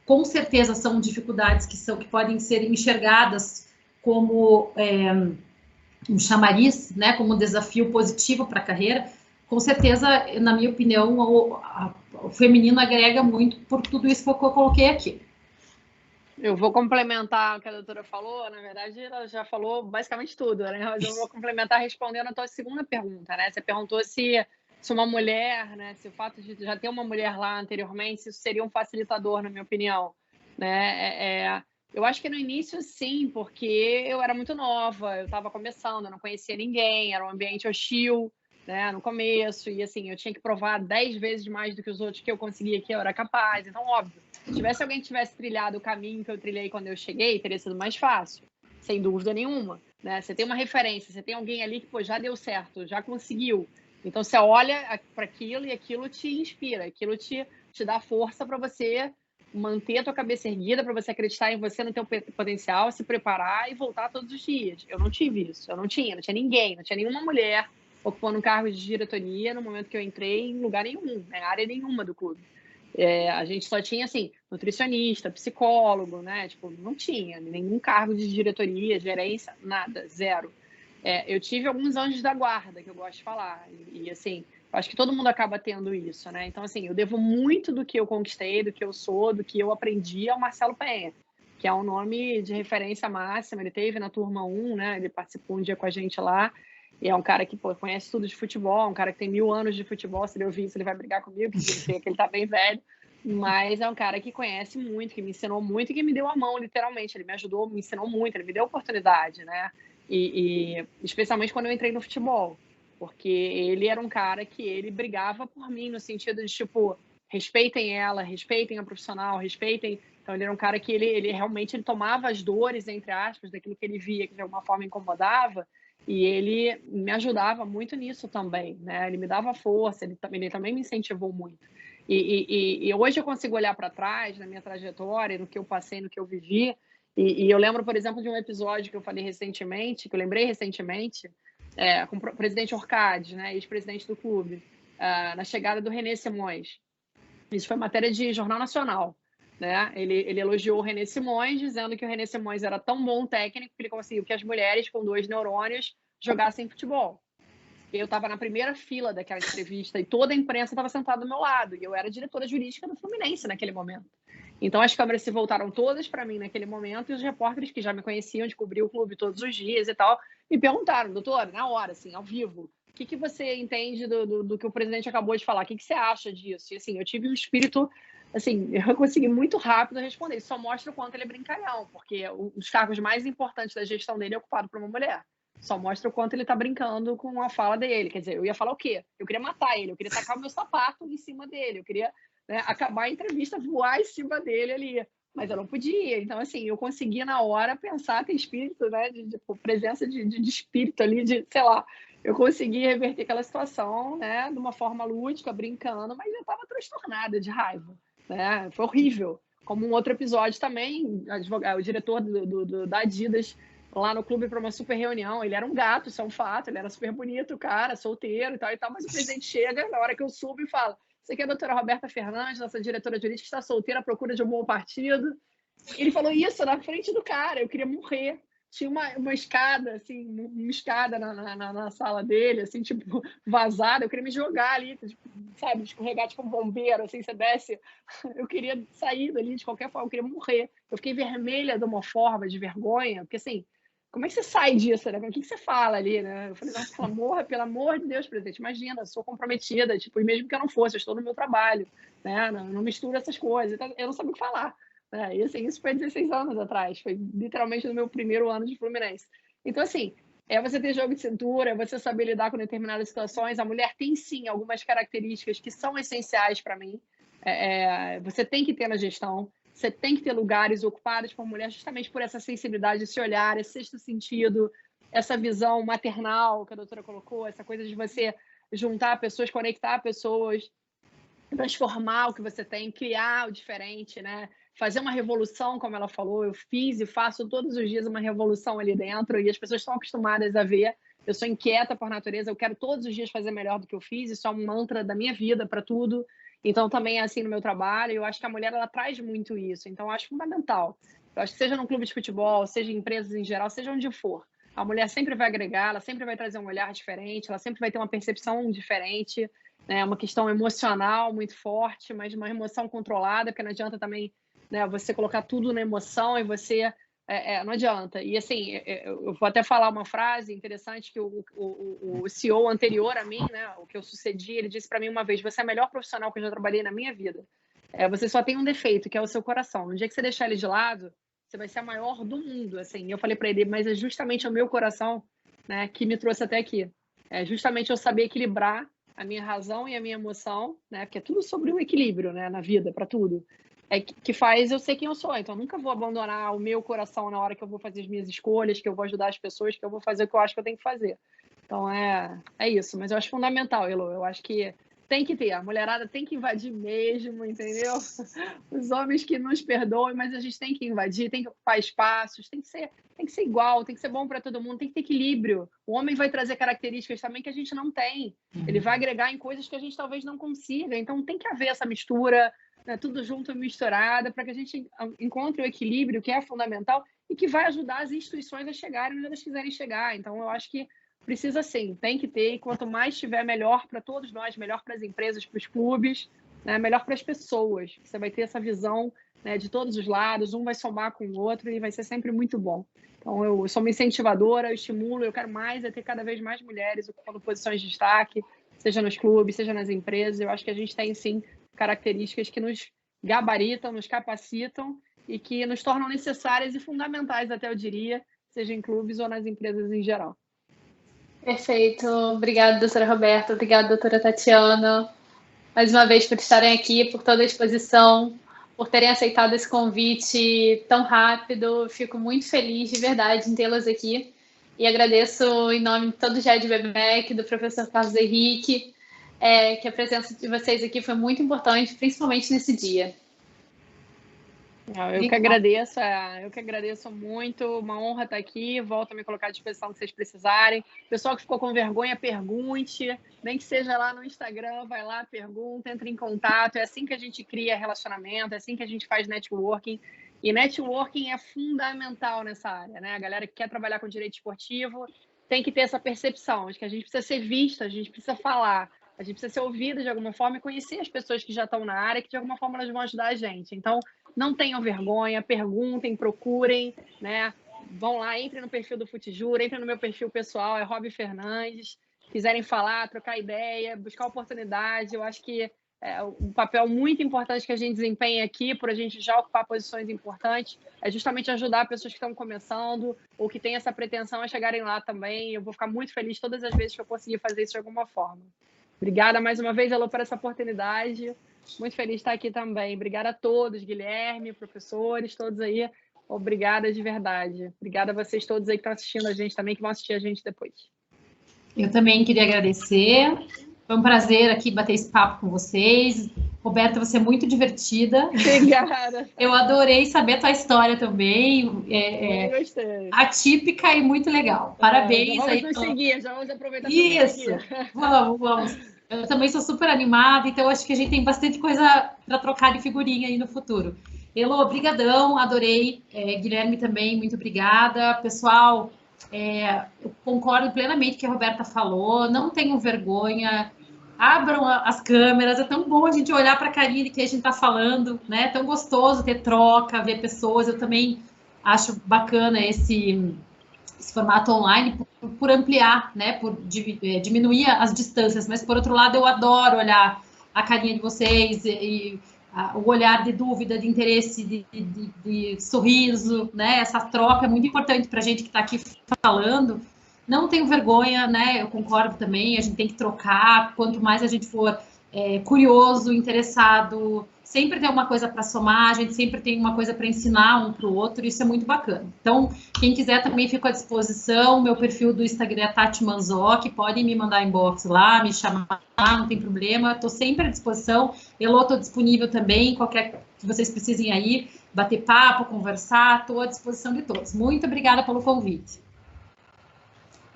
com certeza, são dificuldades que podem ser enxergadas como um chamariz, né? Como um desafio positivo para a carreira. Com certeza, na minha opinião, o feminino agrega muito por tudo isso que eu coloquei aqui. Eu vou complementar o que a doutora falou. Na verdade, ela já falou basicamente tudo, né? Mas eu vou complementar respondendo a tua segunda pergunta, né? Você perguntou se uma mulher, né? Se o fato de já ter uma mulher lá anteriormente, se isso seria um facilitador, na minha opinião, né? Eu acho que no início, sim, porque eu era muito nova, eu estava começando, eu não conhecia ninguém, era um ambiente hostil, né, no começo, e assim, eu tinha que provar 10 vezes mais do que os outros que eu conseguia, que eu era capaz. Então, óbvio, se tivesse alguém que tivesse trilhado o caminho que eu trilhei quando eu cheguei, teria sido mais fácil, sem dúvida nenhuma, né? Você tem uma referência, você tem alguém ali que, pô, já deu certo, já conseguiu. Então, você olha para aquilo e aquilo te inspira, aquilo te dá força para você manter a tua cabeça erguida, para você acreditar em você, no teu potencial, se preparar e voltar todos os dias. Eu não tive isso, não tinha ninguém, não tinha nenhuma mulher ocupando um cargo de diretoria no momento que eu entrei em lugar nenhum, né, área nenhuma do clube. A gente só tinha, assim, nutricionista, psicólogo, né, tipo, não tinha nenhum cargo de diretoria, gerência, nada, zero. Eu tive alguns anjos da guarda, que eu gosto de falar, e assim, eu acho que todo mundo acaba tendo isso, né? Então, assim, eu devo muito do que eu conquistei, do que eu sou, do que eu aprendi ao Marcelo Penha, que é um nome de referência máxima. Ele teve na turma 1, né? Ele participou um dia com a gente lá, e é um cara que, pô, conhece tudo de futebol, um cara que tem 1000 anos de futebol. Se ele ouvir isso, ele vai brigar comigo, porque ele tá bem velho. Mas é um cara que conhece muito, que me ensinou muito e que me deu a mão, literalmente. Ele me ajudou, me ensinou muito, ele me deu oportunidade, né? E especialmente quando eu entrei no futebol, porque ele era um cara que ele brigava por mim, no sentido de, tipo, respeitem ela, respeitem a profissional, respeitem. Então, ele era um cara que ele realmente tomava as dores, entre aspas, daquilo que ele via que de alguma forma incomodava, e ele me ajudava muito nisso também, né? Ele me dava força, ele também me incentivou muito. E hoje eu consigo olhar para trás, na minha trajetória, no que eu passei, no que eu vivi, e eu lembro, por exemplo, de um episódio que eu falei recentemente, que eu lembrei recentemente, com o presidente Orcades, né, ex-presidente do clube, na chegada do René Simões. Isso foi matéria de Jornal Nacional, né? Ele elogiou o René Simões, dizendo que o René Simões era tão bom técnico que ele conseguiu que as mulheres com 2 neurônios jogassem futebol. Eu estava na primeira fila daquela entrevista e toda a imprensa estava sentada do meu lado, e eu era diretora jurídica do Fluminense naquele momento. Então, as câmeras se voltaram todas para mim naquele momento, e os repórteres que já me conheciam, de cobrir o clube todos os dias e tal, me perguntaram, doutora, na hora, assim, ao vivo, o que você entende do que o presidente acabou de falar? O que você acha disso? E, assim, eu tive um espírito, assim, eu consegui muito rápido responder. Isso só mostra o quanto ele é brincalhão, porque os cargos mais importantes da gestão dele é ocupado por uma mulher. Só mostra o quanto ele tá brincando com a fala dele. Quer dizer, eu ia falar o quê? Eu queria matar ele, eu queria tacar o meu sapato em cima dele, eu queria, né, acabar a entrevista, voar em cima dele ali. Mas eu não podia. Então, assim, eu conseguia na hora pensar, ter espírito, né, de presença de espírito ali, de, sei lá, eu consegui reverter aquela situação, né, de uma forma lúdica, brincando, mas eu estava transtornada de raiva, né? Foi horrível. Como um outro episódio também, o diretor da Adidas lá no clube para uma super reunião, ele era um gato, isso é um fato, ele era super bonito, cara, solteiro e tal, mas o presidente chega, na hora que eu subo, e fala: "Você aqui é a doutora Roberta Fernandes, nossa diretora jurídica, está solteira à procura de um bom partido." Ele falou isso na frente do cara, eu queria morrer. Tinha uma escada, assim, uma escada na sala dele, assim, tipo, vazada. Eu queria me jogar ali, tipo, sabe, escorregar tipo um bombeiro, assim, você desce. Eu queria sair dali de qualquer forma, eu queria morrer. Eu fiquei vermelha de uma forma, de vergonha, porque assim, como é que você sai disso, né? O que você fala ali, né? Eu falei: "Não, pelo amor de Deus, presidente, imagina, eu sou comprometida, tipo, e mesmo que eu não fosse, eu estou no meu trabalho, né? Não misturo essas coisas." Então, eu não sabia o que falar. E assim, isso foi 16 anos atrás, foi literalmente no meu primeiro ano de Fluminense. Então, assim, é você ter jogo de cintura, é você saber lidar com determinadas situações. A mulher tem, sim, algumas características que são essenciais para mim. Você tem que ter na gestão, você tem que ter lugares ocupados por mulher, justamente por essa sensibilidade, esse olhar, esse sexto sentido, essa visão maternal que a doutora colocou, essa coisa de você juntar pessoas, conectar pessoas, transformar o que você tem, criar o diferente, né? Fazer uma revolução, como ela falou. Eu fiz e faço todos os dias uma revolução ali dentro, e as pessoas estão acostumadas a ver. Eu sou inquieta por natureza, eu quero todos os dias fazer melhor do que eu fiz, isso é um mantra da minha vida para tudo. Então, também é assim no meu trabalho. Eu acho que a mulher, ela traz muito isso, então eu acho fundamental. Eu acho que seja num clube de futebol, seja em empresas em geral, seja onde for, a mulher sempre vai agregar, ela sempre vai trazer um olhar diferente, ela sempre vai ter uma percepção diferente, né? Uma questão emocional muito forte, mas uma emoção controlada, porque não adianta também, né, você colocar tudo na emoção e você... não adianta. E assim, eu vou até falar uma frase interessante que o CEO anterior a mim, né, o que eu sucedi, ele disse para mim uma vez: "Você é a melhor profissional que eu já trabalhei na minha vida. Você só tem um defeito, que é o seu coração. No dia que você deixar ele de lado, você vai ser a maior do mundo." Assim, e eu falei para ele: "Mas é justamente o meu coração, né, que me trouxe até aqui. É justamente eu saber equilibrar a minha razão e a minha emoção, né, porque é tudo sobre um equilíbrio, né, na vida, para tudo, que faz eu ser quem eu sou. Então, eu nunca vou abandonar o meu coração na hora que eu vou fazer as minhas escolhas, que eu vou ajudar as pessoas, que eu vou fazer o que eu acho que eu tenho que fazer." Então, é isso. Mas eu acho fundamental, Elô. Eu acho que tem que ter. A mulherada tem que invadir mesmo, entendeu? Os homens que nos perdoem, mas a gente tem que invadir, tem que ocupar espaços, tem que ser igual, tem que ser bom para todo mundo, tem que ter equilíbrio. O homem vai trazer características também que a gente não tem. Ele vai agregar em coisas que a gente talvez não consiga. Então, tem que haver essa mistura, né, tudo junto, misturado, para que a gente encontre o equilíbrio, que é fundamental e que vai ajudar as instituições a chegarem onde elas quiserem chegar. Então, eu acho que precisa sim, tem que ter, e quanto mais tiver, melhor para todos nós, melhor para as empresas, para os clubes, né, melhor para as pessoas. Você vai ter essa visão, né, de todos os lados, um vai somar com o outro e vai ser sempre muito bom. Então, eu sou uma incentivadora, eu estimulo, eu quero mais ter cada vez mais mulheres ocupando posições de destaque, seja nos clubes, seja nas empresas. Eu acho que a gente tem, sim, características que nos gabaritam, nos capacitam e que nos tornam necessárias e fundamentais, até eu diria, seja em clubes ou nas empresas em geral. Perfeito. Obrigada, doutora Roberta. Obrigada, doutora Tatiana, mais uma vez por estarem aqui, por toda a exposição, por terem aceitado esse convite tão rápido. Fico muito feliz, de verdade, em tê-las aqui. E agradeço em nome de todo o GED BMEC, do professor Carlos Henrique, que a presença de vocês aqui foi muito importante, principalmente nesse dia. Eu que agradeço muito, uma honra estar aqui, volto a me colocar à disposição que vocês precisarem. Pessoal que ficou com vergonha, pergunte, nem que seja lá no Instagram, vai lá, pergunta, entre em contato. É assim que a gente cria relacionamento, é assim que a gente faz networking, e networking é fundamental nessa área, né? A galera que quer trabalhar com direito esportivo tem que ter essa percepção de que a gente precisa ser vista, a gente precisa falar, a gente precisa ser ouvida de alguma forma e conhecer as pessoas que já estão na área, que de alguma forma elas vão ajudar a gente. Então, não tenham vergonha, perguntem, procurem, né? Vão lá, entrem no perfil do Futijura, entrem no meu perfil pessoal, é Rob Fernandes. Quiserem falar, trocar ideia, buscar oportunidade, eu acho que um papel muito importante que a gente desempenha aqui, por a gente já ocupar posições importantes, é justamente ajudar pessoas que estão começando ou que têm essa pretensão a chegarem lá também. Eu vou ficar muito feliz todas as vezes que eu conseguir fazer isso de alguma forma. Obrigada mais uma vez, Elô, por essa oportunidade. Muito feliz de estar aqui também. Obrigada a todos, Guilherme, professores, todos aí. Obrigada de verdade. Obrigada a vocês todos aí que estão assistindo a gente também, que vão assistir a gente depois. Eu também queria agradecer. Foi um prazer aqui bater esse papo com vocês. Roberta, você é muito divertida. Obrigada. Eu adorei saber a tua história também. Eu gostei. Atípica e muito legal. Parabéns. Já vamos aí, seguir, já vamos aproveitar. Isso, vamos. Eu também sou super animada, então acho que a gente tem bastante coisa para trocar de figurinha aí no futuro. Elô, brigadão, adorei. Guilherme também, muito obrigada. Pessoal, eu concordo plenamente com o que a Roberta falou, não tenham vergonha, abram as câmeras, é tão bom a gente olhar para a carinha de que a gente está falando, né? É tão gostoso ter troca, ver pessoas. Eu também acho bacana esse formato online por ampliar, né? Por diminuir as distâncias, mas por outro lado eu adoro olhar a carinha de vocês e o olhar de dúvida, de interesse, de sorriso, né? Essa troca é muito importante para a gente que está aqui falando. Não tenho vergonha, né? Eu concordo também, a gente tem que trocar. Quanto mais a gente for curioso, interessado, sempre tem uma coisa para somar, a gente sempre tem uma coisa para ensinar um para o outro, isso é muito bacana. Então, quem quiser também fico à disposição, meu perfil do Instagram é Tati Manzoc, podem me mandar inbox lá, me chamar, não tem problema, estou sempre à disposição. Elô, estou disponível também, qualquer que vocês precisem aí, bater papo, conversar, estou à disposição de todos. Muito obrigada pelo convite.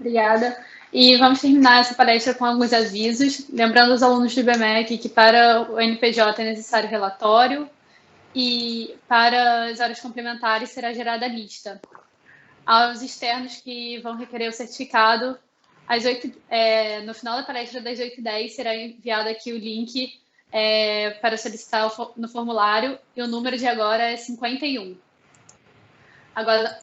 Obrigada. E vamos terminar essa palestra com alguns avisos, lembrando aos alunos do IBMEC que para o NPJ é necessário relatório e para as horas complementares será gerada a lista. Aos externos que vão requerer o certificado, no final da palestra, das 8h10, será enviado aqui o link para solicitar no formulário e o número de agora é 51. Agora,